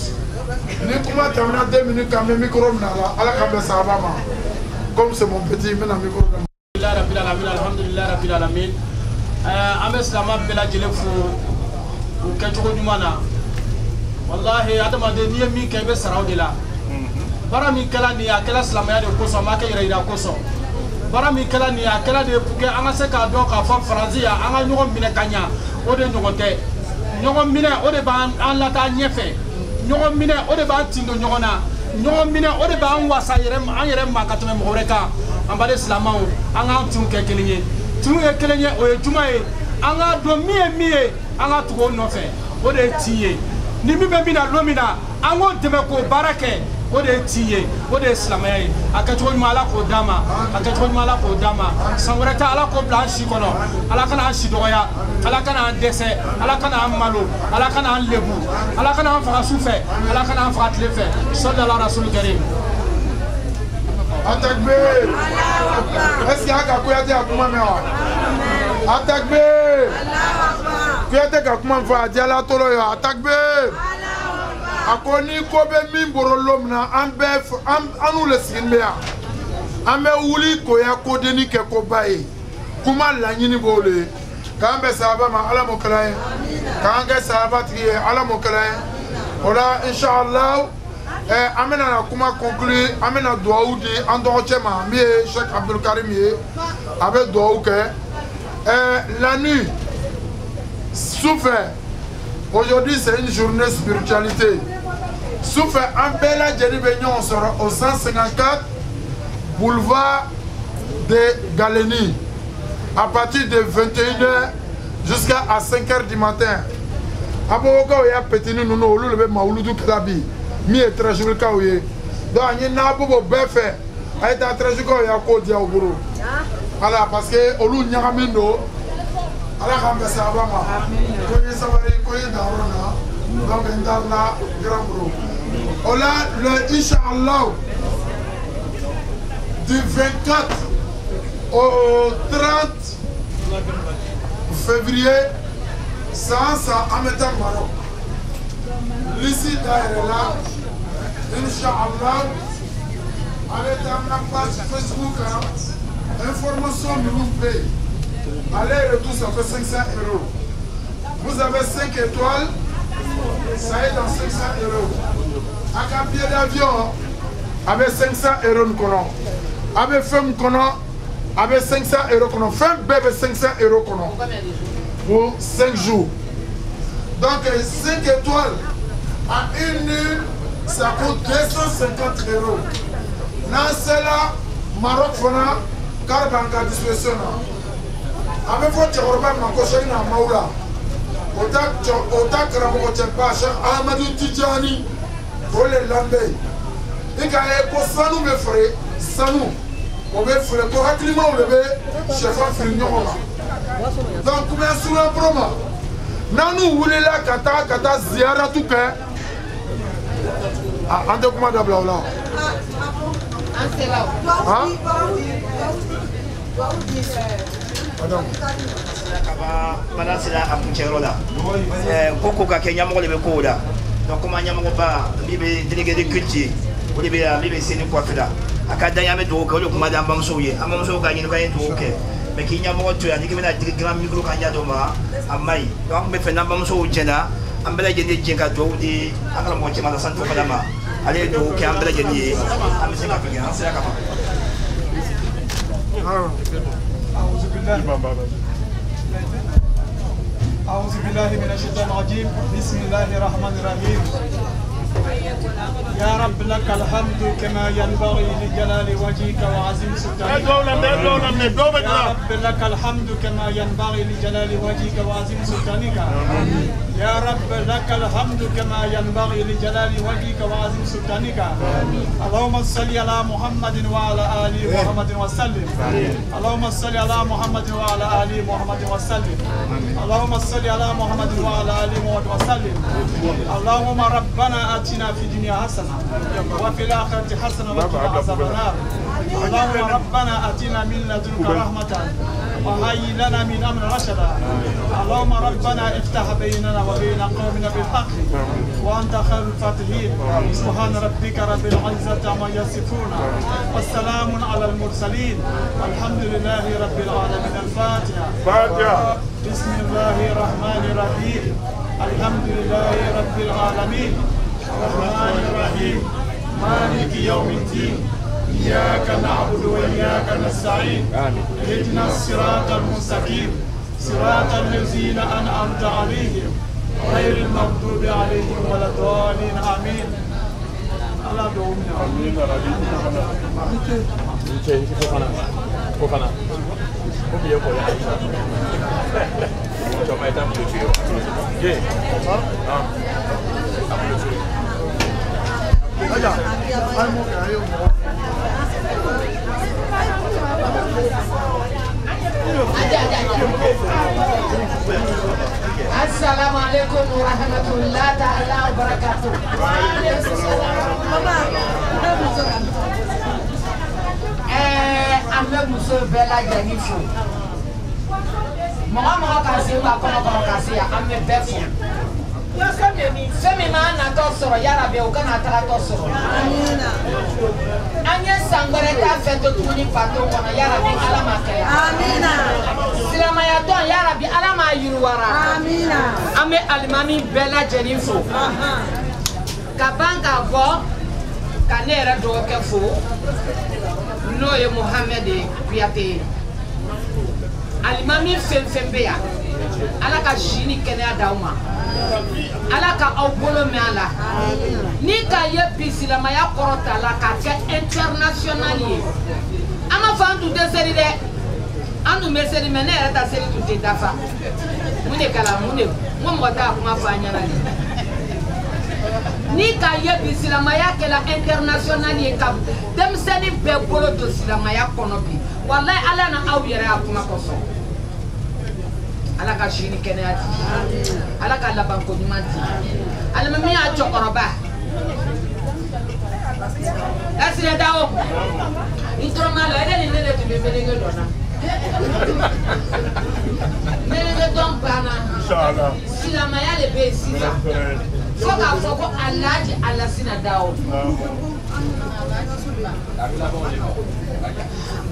[SPEAKER 2] Nikuma termina 2 minutes quand même micro nala, ala kambe sabama. Comme c'est mon petit, maintenant micro.
[SPEAKER 9] Alhamdulillah Rabbil Alamin. Ame Slama bela jele fu u kɛcogo ɲuman na. Wallahi adamaden n'i ye min kɛ I bɛ sara o de la. Bara min kɛla nin a kɛla silamɛya de kosɔn, a ma kɛ yɛrɛ yira kosɔn. Bara min kɛla nin a kɛla de pour que an ka se k'a dɔn k'a fɔ Faransi yan an ka ɲɔgɔn minɛ ka ɲa o de ɲɔgɔn tɛ. Ɲɔgɔn minɛ o de b'an lataa ɲɛfɛ. Ɲɔgɔn minɛ o de b'an tin don ɲɔgɔn na. Ɲɔgɔn minɛ o de b'an wasa an yɛrɛ ma ka tɛmɛ mɔgɔ wɛrɛ kan. An baden silamɛw an k'an tinw kɛ kelen ye. Tinw ye kelen ye o ye juma ye. An k'a dɔn min ye min ye an ka tugu o nɔfɛ o de ye tin ye. Ni min bɛ min na don min na an k'o dɛmɛ k'o baara kɛ. O de ye tin ye, o de ye silamɛya ye. A kɛcogo ɲuman Ala k'o d'an ma, a kɛcogo ɲuman Ala k'o d'an ma. San wɛrɛ ta Ala k'o bila an si kɔnɔ, Ala kana an si dɔgɔya, Ala kana an dɛsɛ, Ala kana an malo, Ala kana an lebu, Ala kana an faga su fɛ, Ala kana an faga tile fɛ. Sallallahu rasul karim.
[SPEAKER 2] Atakbir. Est-ce qu'il y a Kouyaté à kuma mɛ wa? Atakbir. Kouyaté ka kuma fɔ a diyala tolo ye Atakbir. A ko ni ko bɛ min bɔrɔ lom na an n'u le sigin bɛ yan an bɛ wuli k'o ya kodeni kɛ koba ye kuma laɲini b'o le k'an bɛ sahaba ma Ala m'o kɛla ye k'an kɛ sahaba tigi ye Ala m'o kɛla ye o la inshallah an bɛna na kuma conclure an bɛna duwawu di an dɔgɔcɛ ma min ye Cheikh Abdul Karim ye a bɛ duwawu kɛ la nuit sufɛ. Aujourd'hui, c'est une journée spiritualité. Sauf un bel on sera au 154 boulevard de Galénie à partir de 21h jusqu'à 5h du matin. Aboka ya petini nuno olu le mauludu klabi mi e trajul ka oye donc ni na bobo befe ay ta trajul ko ya ko dia oburu ala parce que olu nyagamindo ala kambe sabama ko ni sabari ko yi darona donc ndalla grand bro ola le inshallah du 24 au 30 février ça en mettant Maroc. L'ici d'ailleurs là, Inch'Allah, avec la page Facebook, information nous paye. Allez retour, ça fait 500 €. Vous avez 5 étoiles, ça est dans 500 €. Avec un billet d'avion, avec 500 € nous connaissons. Avec femme connaissons, avec 500 €. Femme bébé 500 € pour 5 jours. Donc 5 étoiles à 1 nuit, ça coûte 250 €. Dans cela, Maroc fona Karbanka disposition. Avec votre Europe, ma cochonne à Maoula. Otak Ramoko Tchepacha, Amadou Tidjani, pour les Lambé. Et quand il y a Sanou me ferait, Sanou, on veut faire pour un climat ou le chef en Frignon. Donc, combien sur un promo? Nanou voulait la kata ziara tout que. Ah, en document de blabla. Ah,
[SPEAKER 4] Madame, c'est là à Puncherola. Coco Kenya, le Bekoda. Donc, comment y a mon pas, délégué de culture, ou les c'est une coiffe là. À Kadayame de Oka, Madame Bamsoye, à Mamso Gagne, mais qui n'y a pas de temps, il y a un micro Kanyadoma, à Maï. Donc, me fait Nabamso Jena, un bel agent de Jekado, dit à la moitié de Santo Madama. Allez, donc, un bel agent, à M. Capigan, c'est la cama.
[SPEAKER 9] أعوذ بالله من الشيطان الرجيم بسم الله الرحمن الرحيم يا رب لك الحمد كما ينبغي لجلال وجهك وعظيم سلطانك يا رب لك الحمد كما ينبغي لجلال وجهك وعظيم سلطانك يا رب لك الحمد كما ينبغي لجلال وجهك وعظيم سلطانك اللهم صل على محمد وعلى آل محمد وسلم اللهم صل على محمد وعلى آل محمد وسلم اللهم صل على محمد وعلى آل محمد وسلم اللهم ربنا آتنا في الدنيا حسنة وفي الآخرة حسنة وقنا عذاب النار اللهم ربنا آتنا من لدنك رحمة وهيئ لنا من أمر رشدا اللهم ربنا افتح بيننا وبين قومنا بالحق وأنت خير الفاتحين سبحان ربك رب العزة عما يصفون والسلام على المرسلين والحمد لله رب العالمين. الفاتحة. بسم الله الرحمن الرحيم الحمد لله رب العالمين الرحمن الرحيم مالك يوم الدين إياك نعبد وإياك نستعين اهدنا الصراط المستقيم صراط الذين أنعمت عليهم غير المغضوب عليهم ولا الضالين آمين. الله دومنا آمين.
[SPEAKER 11] Assalamu alaikum wa rahmatullahi ta'ala wa barakatuh. Ame muso bela janifu. Mama kasi ba kono kasi ya ame befu. Femi ma na to soro yara be o kana ta to soro. Amina. Anye sangare ta feto tuni pato kono yara be alama kaya. Amina. Silama ya don yara bi alama yuruwara. Amina. Ame alimami bela jenifu. Kabanga bo kanera do kefu. No ye Mohamed Kuyate. Alimami fembe ya. ala ka jini kɛnɛya d'aw ma ala ka aw bolo mɛn a la ni ka ye bi silamɛya kɔrɔta la ka kɛ international ye an ma fɔ an tun tɛ seli dɛ an tun bɛ seli mɛ ne yɛrɛ ta seli tun tɛ dafa mun de kɛra mun de n ko mɔgɔ t'a kuma fɔ an ɲɛna de ni ka ye bi silamɛya kɛla international ye ka denmisɛnnin bɛɛ bolo don silamɛya kɔnɔ bi walayi ala na aw yɛrɛ y'a kuma kɔsɔn ala ka sini kɛnɛya di ala ka labanko ɲuman di alimami y'a cɛkɔrɔba lasire dawo i tɔrɔma la e ni ne de tun bɛ meleke dɔ na meleke dɔn banna silamɛya de bɛ yen sisan fo k'a fɔ ko alaji alasina dawo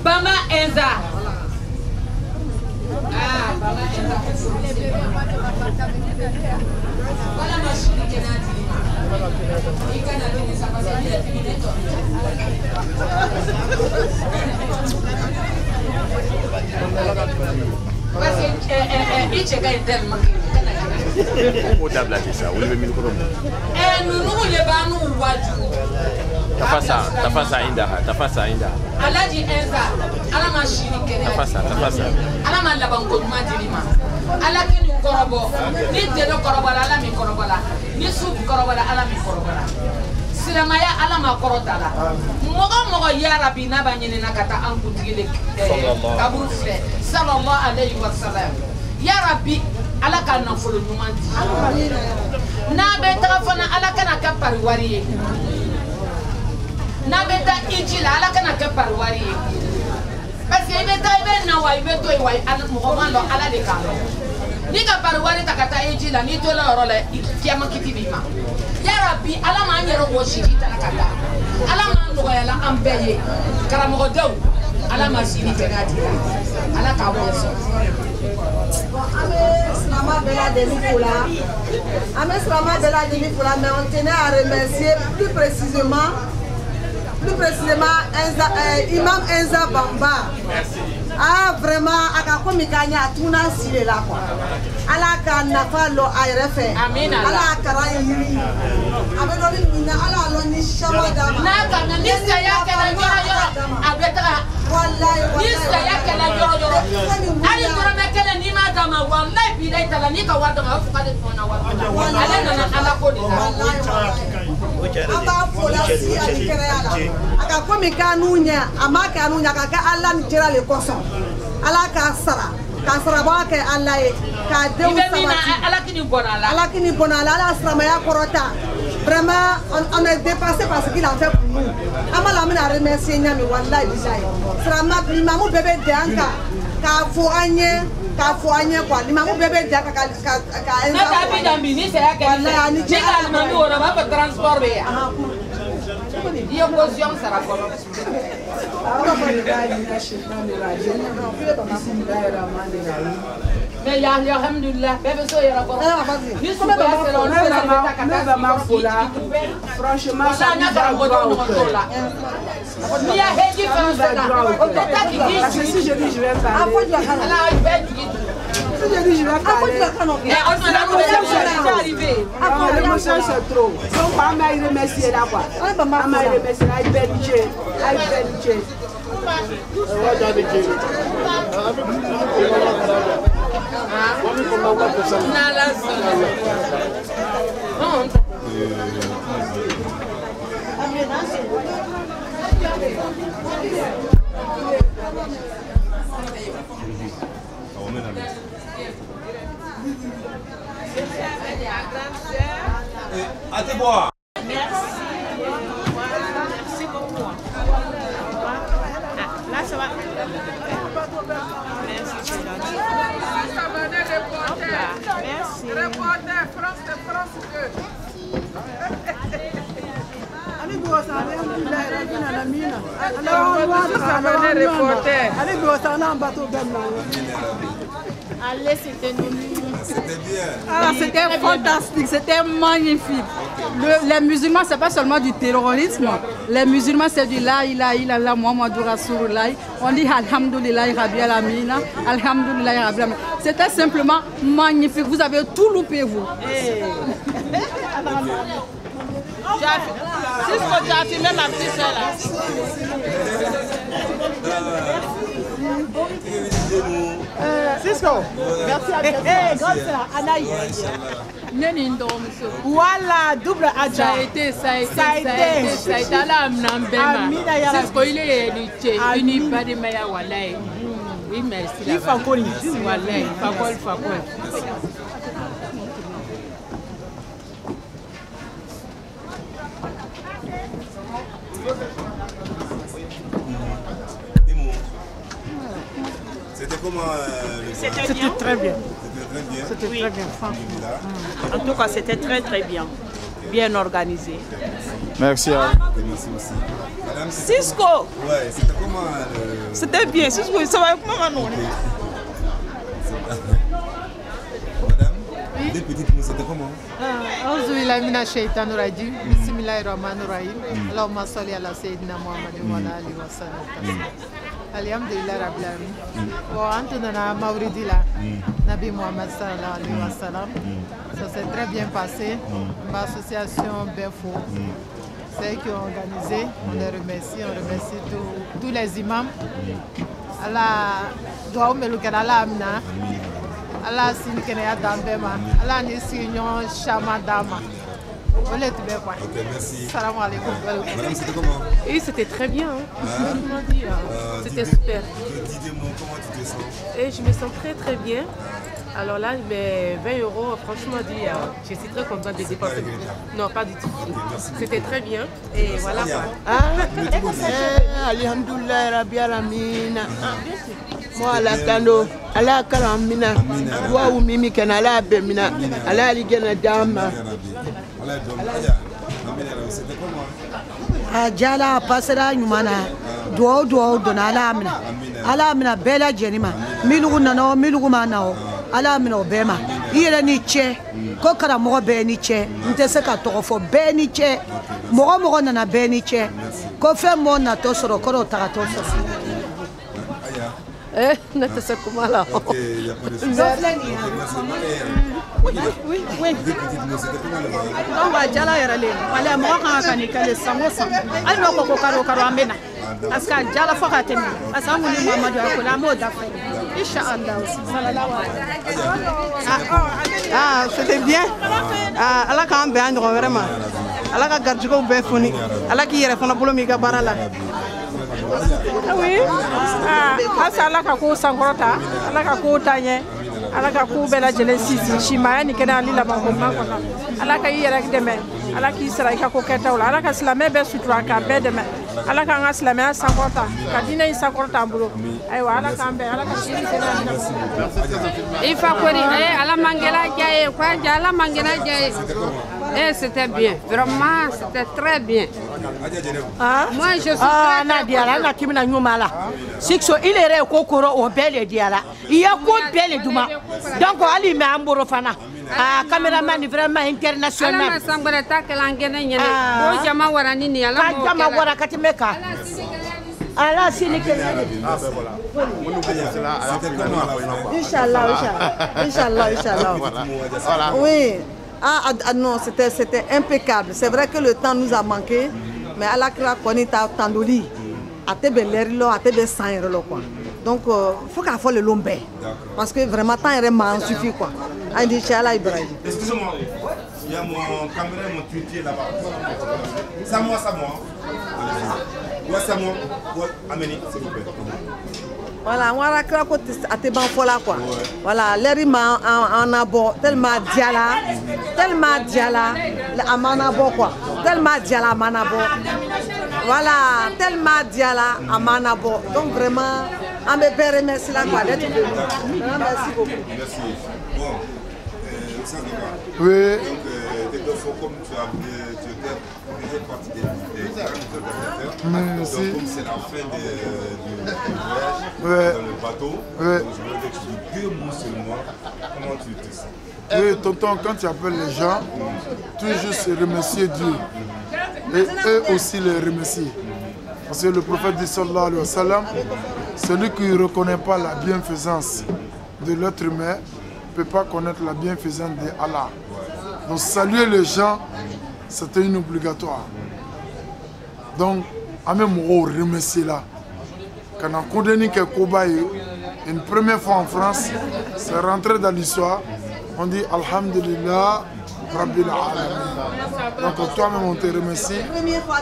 [SPEAKER 11] bama enza bama enza wala mashini kenati ikana ni sabasani ya tineto parce que icheka interma
[SPEAKER 5] o dabla tisa o le micro
[SPEAKER 11] nunu le banu waju tafasa inda alaji enza ala mashini kene
[SPEAKER 5] tafasa
[SPEAKER 11] ala ma laban ko ma dirima ala kini korobo ni telo korobo ala mi korobo la ni su korobo ala mi korobo la silamaya ala ma korota la mogo ya rabbi na banyene na kata an kutigile kaburu fle sallallahu alaihi wasallam ya rabbi ala ka nafolo ɲuman di n'a bɛ taga fana ala kana kɛ pariwari ye n'a bɛ taa iji la ala kana kɛ pariwari ye parce que i bɛ taa i bɛ na wa i bɛ to yen wa mɔgɔ ma dɔn ala de k'a dɔn n'i ka pariwari ta ka taa iji la n'i tola yɔrɔ la kiyama kiti b'i ma ya rabbi ala m'an yɛrɛ wɔsi k'i taara ka taa ala m'an nɔgɔyala an bɛɛ ye karamɔgɔdenw ala ma sini kɛnɛya di ala k'a bɔ sɔrɔ.
[SPEAKER 3] Slama Bella Denifoula. Amé Slama Bella Denifoula, mais on tenait à remercier plus précisément Imam Enza Bamba.
[SPEAKER 5] Merci.
[SPEAKER 3] Ah vraiment, aka komi kanya tuna sile la quoi. Ala ka nafa lo ayrefe.
[SPEAKER 11] Amina.
[SPEAKER 3] Ala kara yiri. Abe do ni na ala lo ni shama dama.
[SPEAKER 11] Na ka na lista ya kala yoro abetara.
[SPEAKER 3] Wallahi
[SPEAKER 11] lista ya kala yoro. Ali kora me kala ni ma dama wallahi bi dai tala ni ka wada ma fa de tona wada. Ala na ala ko de.
[SPEAKER 3] Aba fola si ali kere ala. Aka komi kanunya, ama kanunya ka ala ni tira le koso. Ala ka sara ba ke ala ye ka dew sabati ala kini bonala ala silamaya kɔrɔta vraiment on est dépassé par ce qu'il a fait pour nous amala mina remercier nyami wallahi billahi sirama limamu bebe de anka ka fo anye kwa limamu bebe de anka ka
[SPEAKER 11] na ta bi dambi ni se ya ke ni je ka limamu wora ba transport be ya dia position sara kono mais ya alhamdulillah bébé so yara ko ni su ba selo no la ma fola franchement ça n'a pas de la ni ya heji français o tata ki si je dis je vais parler ala si je dis je vais parler
[SPEAKER 10] l'émotion c'est trop donc pas me remercier là quoi pas me remercier ay benje
[SPEAKER 5] Allez boire.
[SPEAKER 12] Merci beaucoup. Là, ça va. Merci, c'est gentil. Merci.
[SPEAKER 10] Reporter France 2. Ali Bosa, alhamdulillah, Rabina Lamina. Alors, on va reporter. Ali Bosa, on a un bateau
[SPEAKER 12] Allez, c'était nous.
[SPEAKER 13] C'était bien.
[SPEAKER 14] Alors, c'était fantastique, c'était magnifique. Les musulmans, ce n'est pas seulement du terrorisme. Les musulmans, c'est du la ilaha illallah Muhammadur Rasulullah. On dit Alhamdulillah Rabbil Alamin. Alhamdulillah Rabbil Alamin. C'était simplement magnifique. Vous avez tout loupé, vous.
[SPEAKER 12] Cisco, tu as filmé ma petite soeur là.
[SPEAKER 10] Cisco, merci à toi. Grande soeur, Anaïs. Voilà, double adja.
[SPEAKER 12] Ça a été. Cisco, il est éduqué. Il n'est pas de meilleur Walay. Oui, merci.
[SPEAKER 10] Il faut encore une
[SPEAKER 12] Walay. Fakol.
[SPEAKER 13] C'était comment
[SPEAKER 10] C'était très bien.
[SPEAKER 13] C'était
[SPEAKER 10] très bien, franchement. En tout cas, c'était très bien. Bien organisé.
[SPEAKER 13] Merci à vous. Merci aussi. Madame,
[SPEAKER 10] Cisco.
[SPEAKER 13] Ouais, c'était comment
[SPEAKER 10] C'était bien. Cisco, ça va comment nous?
[SPEAKER 13] Madame, des petites mots, c'était comment
[SPEAKER 15] Auzubillahi minash shaitanir rajim. Bismillahir rahmanir rahim. Allahumma salli ala sayyidina Muhammadin wa ala alihi wa sallam. Alhamdulillah Rabbil Alamin. Bon, en tout cas, Mauridi là, Nabi Muhammad sallallahu alayhi wa sallam. Ça s'est très bien passé. L'association Befo, ceux qui ont organisé, on les remercie. On remercie tous les imams. Allah doit me le faire à l'amna. Allah sinikenya dambema. Allah ni signon chama dama.
[SPEAKER 13] Ok, merci.
[SPEAKER 15] Salam alaikum.
[SPEAKER 13] Madame, c'était comment
[SPEAKER 16] Et c'était très bien. Franchement dit, c'était
[SPEAKER 13] dis-moi,
[SPEAKER 16] super.
[SPEAKER 13] Dis-moi, comment tu te sens
[SPEAKER 16] Et je me sens très bien. Alors là, mais 20 €, franchement dit, je suis très contente de dépenser. Non, pas du tout. C'était très bien. Et voilà quoi.
[SPEAKER 10] Alhamdulillah Rabbil Alamin. Moi la kando ala karamina wa umimi kana ala bemina ala ligena dama.
[SPEAKER 13] C'était comment
[SPEAKER 17] Jala pasera nyumana duo dona ala amina bela jenima milugu nana milugu manao ala amina obema ire ni che ko kara mo be ni che ntese ka tofo be ni che mo nana be ni che ko fe mo na to soro ko ta to so
[SPEAKER 16] nata kumala.
[SPEAKER 13] Ok, il n'y a pas de souci.
[SPEAKER 10] Oui. On va jala yarale. Wala mo kan ni kale samosa. Ai no ko karo amena. Aska jala foka temi. Asamu ni Muhammadu akola mo da fe. Inch'Allah. C'était bien. Allah kan be an vraiment. Allah ka garjiko be funi. Allah ki yere fona bolo mi ga barala.
[SPEAKER 12] Oui. Asa ala ka ko sankorota, ala ka ko tanye, ala ka ko bela jele sisi, shimaya ni kena lila bango makona. Ala ka yera deme, ala ki sara ka ko keta wala, ala ka silame be sutura ka be deme. Ala ka nga silame sankorota, ka dina yi sankorota mbulo. Aywa ala ka be, ala ka shiri kena.
[SPEAKER 16] Il faut que ala mangela jaye, quoi jala mangela jaye. Et c'était bien, vraiment, c'était très bien.
[SPEAKER 10] Moi, je suis très Nadia, là, qui m'a nyumala. Sixo, il est kokoro au bel diala. Il y a quoi bel duma. Donc, Ali m'a amborofana. Caméraman vraiment international.
[SPEAKER 16] Ala sambara takalangena nyene. O jama warani ni ala mo.
[SPEAKER 10] Jama wara katimeka. Ala sinikenya.
[SPEAKER 17] Inch'Allah. Oui. Non, c'était impeccable. C'est vrai que le temps nous a manqué, mais à la cra konita tandoli, à te belerlo, à te besanrelo quoi. Donc faut qu'à faire le lombe, parce que vraiment temps est m'en suffit quoi. Inch'Allah Ibrahim.
[SPEAKER 13] Excusez-moi, il y a mon caméra, mon tweetier là-bas. Ça moi. Ouais, ça moi. Amenez, s'il vous plaît.
[SPEAKER 17] Voilà, on va la cra côté à te ban fola quoi. Voilà, l'érima en abo tellement diala, à manabo quoi. Tellement diala à manabo. Voilà, tellement diala à manabo. Donc vraiment, on me fait remercier la quoi d'être venu. Merci beaucoup.
[SPEAKER 13] Merci. Bon, ça va.
[SPEAKER 7] Oui.
[SPEAKER 13] Donc, des deux fois comme tu étais partie des organisateurs. Donc, comme c'est la fin du voyage. le bateau.
[SPEAKER 2] Ouais.
[SPEAKER 13] Donc, je voulais que tu dis 2 mots seulement. Comment tu te sens?
[SPEAKER 2] Oui, tonton, quand tu appelles les gens, tu juste remercier Dieu. Et eux aussi les remercier. Parce que le prophète dit sallallahu alayhi wa sallam, celui qui ne reconnaît pas la bienfaisance de l'être humain ne peut pas connaître la bienfaisance d'Allah. Donc saluer les gens, c'était une obligatoire. Donc, à même remercier là. Quand on a condamné une première fois en France, c'est rentré dans l'histoire, on dit Alhamdulillah, Rabbil Alamin. Donc toi-même on te remercie.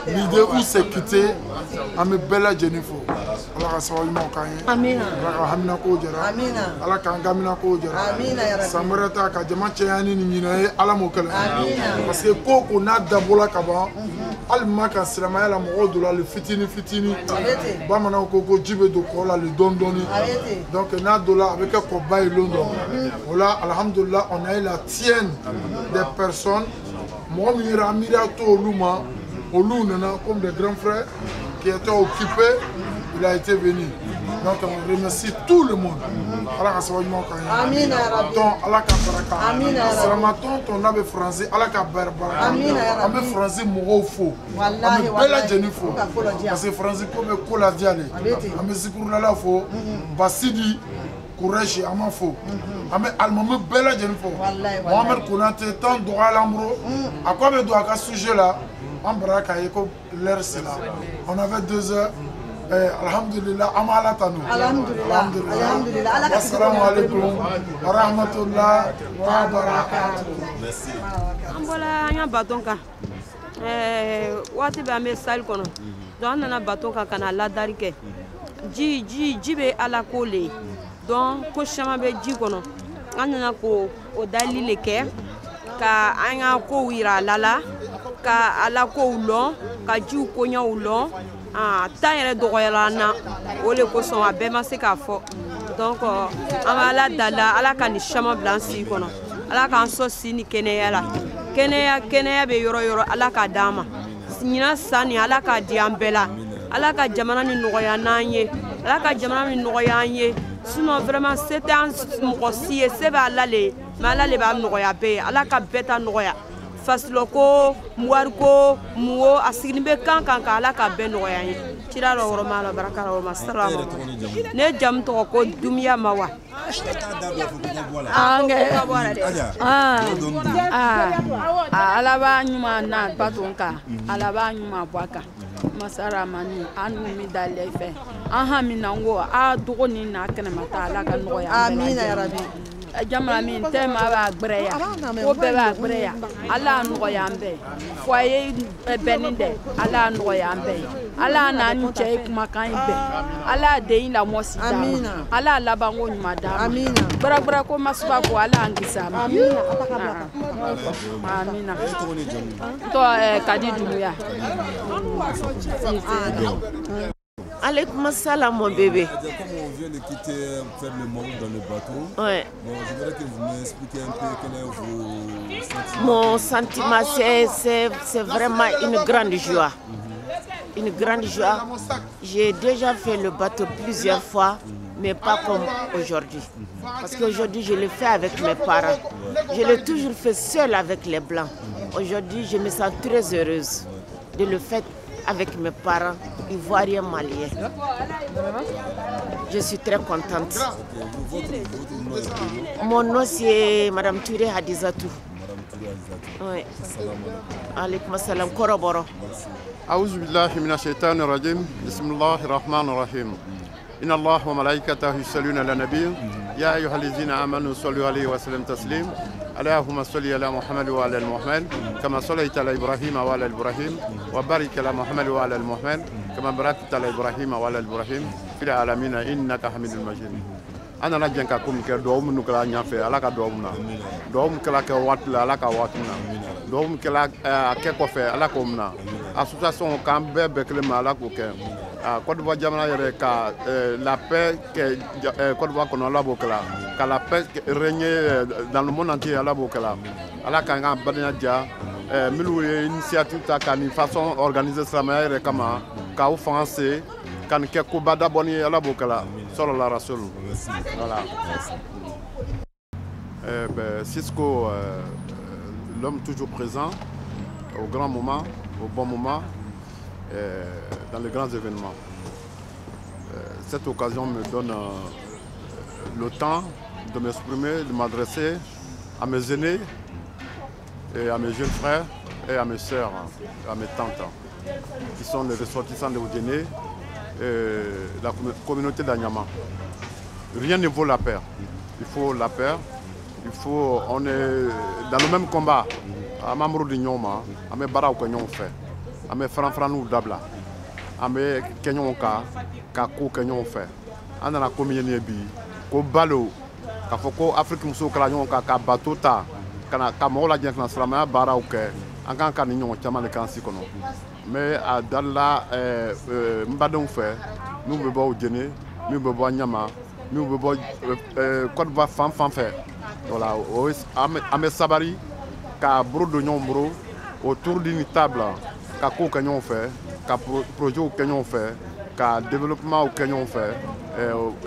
[SPEAKER 2] L'idée où c'est quitté, on me bella Jennifer. Allah ka sawa imo kanye. Amina. Allah ka hamina ko jara. Amina. Allah ka ngamina ko jara. Amina ya Rabbi. Samarata ka jama cheyani ni nyina ye ala mo kala. Amina. Parce que koko na dabola kaba. Al maka silama la mo dola le fitini. Ba mana koko jibe do kola le dondoni. Donc na dola avec ko bay London. Voilà, alhamdulillah, on a eu la tienne des personnes. Moi, comme des grands frères qui étaient occupés, il a été venu. Donc on remercie tout le monde. Allah ka sawa imo kanye. Amina ya Rabbi. Donc Allah ka baraka. Amina ya Rabbi. Salamaton ton abe français Allah ka baraka. Amina ya Rabbi. Abe français mo fo. Wallahi wallahi. Bella Jennifer. Parce que français comme kola diale. Abe zikuruna la fo. Basidi Kourechi Amafo. Ame almame bella Jennifer. Mohamed Konaté tant droit l'ambro. À quoi me doit qu'à ce sujet là? En baraka yeko l'air c'est là. On avait 2 heures. Alhamdulillah, amala tanu. Alhamdulillah. Alhamdulillah. Assalamu alaikum wa rahmatullah wa barakatuh.
[SPEAKER 13] Merci.
[SPEAKER 18] Ambola anya batonka. Wati ba me sal kono. Donc nana batonka kana la darike. Ji be ala kole. Donc ko chama be ji kono. Anana ko o dalile ke ka anya ko wira lala ka ala ko ulon ka ji ko nya ulon. Ah, tant yɛrɛ dɔgɔyara na o de kosɔn a bɛɛ ma se k'a fɔ donc an bɛ ala dala ala ka nin caman bila an sigi kɔnɔ ala k'an sɔn si ni kɛnɛya la kɛnɛya bɛ yɔrɔ yɔrɔ ala k'a d'an ma ɲinan san nin ala k'a di an bɛɛ la ala ka jamana ni nɔgɔya n'an ye ala ka jamana ni nɔgɔya an ye sinon vraiment se tɛ an mɔgɔ si ye se bɛ ala le ye mais ala le b'a nɔgɔya bɛɛ ye ala ka bɛɛ ta nɔgɔya fasiloko muwariko muwo a sigilen bɛ kan ka ala ka bɛɛ nɔgɔya ye cira la wɔrɔ ma la baraka la wɔrɔ ma salama ne jamu tɔgɔ ko dumiya ma wa
[SPEAKER 12] ala b'a ɲuman na baton kan ala b'a ɲuman bɔ a kan masaramani an dun mi dalen fɛ an hamina ko a dogo ni na kɛnɛma ta ala ka nɔgɔya amina ya rabbi jamana min tɛ maa b'a gbɛrɛya ko bɛɛ b'a gbɛrɛya ala nɔgɔya an bɛɛ foyer bɛnnen dɛ ala nɔgɔya an bɛɛ ala n'a ni cɛ ye kumakan in bɛɛ ala den lamɔ si d'a ma ala laban ko ɲuman d'a ma gbɛrɛgbɛrɛ ko masuba ko ala an kisi a ma amina tɔ kadi dumuya
[SPEAKER 19] Alaikum salam mon bébé.
[SPEAKER 20] Comme on vient de quitter faire le monde dans le bateau,
[SPEAKER 19] ouais.
[SPEAKER 20] Bon, je voudrais que vous m'expliquiez un peu quel est vos sentiments.
[SPEAKER 19] Mon sentiment, c'est vraiment une grande joie. Une grande joie. J'ai déjà fait le bateau plusieurs fois, mais pas comme aujourd'hui. Parce qu'aujourd'hui, je le fais avec mes parents. Je l'ai toujours fait seul avec les Blancs. Aujourd'hui, je me sens très heureuse de le faire avec mes parents ivoiriens maliens. Je suis très contente. Mon nom c'est Madame Touré Hadizatou. Oui. Alaykoum salam Koroboro.
[SPEAKER 21] أعوذ بالله من الشيطان الرجيم بسم الله الرحمن الرحيم إن الله وملائكته يصلون على النبي يا أيها الذين آمنوا صلوا عليه وسلم تسليم اللهم صل على محمد وعلى محمد كما صليت على إبراهيم وعلى إبراهيم وبارك على محمد وعلى محمد كما باركت على إبراهيم وعلى إبراهيم في العالمين إنك حميد مجيد أنا نجن كم كدوم نكلا نافع على كدومنا دوم كلا كوات على كواتنا دوم كلا ككوفة على كومنا association kan bɛɛ bɛɛ kelen ma ala k'o kɛ Côte d'Ivoire jamana yɛrɛ ka la paix kɛ Côte d'Ivoire kɔnɔ ala b'o kɛla ka la paix régner dans le monde entier ala b'o kɛla ala k'an ka badenya diya minnu ye initiative ta ka nin façon organiser silamɛya yɛrɛ kama k'aw fanga se kan kɛ koba dabɔni ye ala b'o kɛla sɔrɔla rasulu voilà. Cisco, l'homme toujours présent au grand moment, au bon moment, dans les grands événements. Cette occasion me donne le temps de m'exprimer, de m'adresser à mes aînés et à mes jeunes frères et à mes sœurs, à mes tantes, qui sont les ressortissants de Oudjéné et la communauté d'Anyama. Rien ne vaut la paix. Il faut la paix. Il faut, on est dans le même combat. À Mamrou de Nyoma, à mes barra au Kenyon fait, à mes francs-francs d'Abla, à mes Kenyon Kako Kenyon fait. On a la communauté bi, ko balo, ka foko Afrique muso kala nyon ka bateau ta, kana ka mo la gens na salama bara o ke, an kan kan nyon chama le kan si kono. Mais à Dalla mbadon fait, nous bebo au Djéné, nous bebo Nyama, nous bebo Côte d'Ivoire fan fait. Voilà, à mes sabari, ka bro de nyombro autour d'une table, ka ko kanyon fait, ka projet au kanyon fait, ka développement au kanyon fait,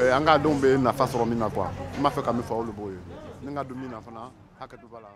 [SPEAKER 21] et anga dombe na face romina quoi. M'a fait comme il faut le boye. N'enga domina fana, hakatu bala.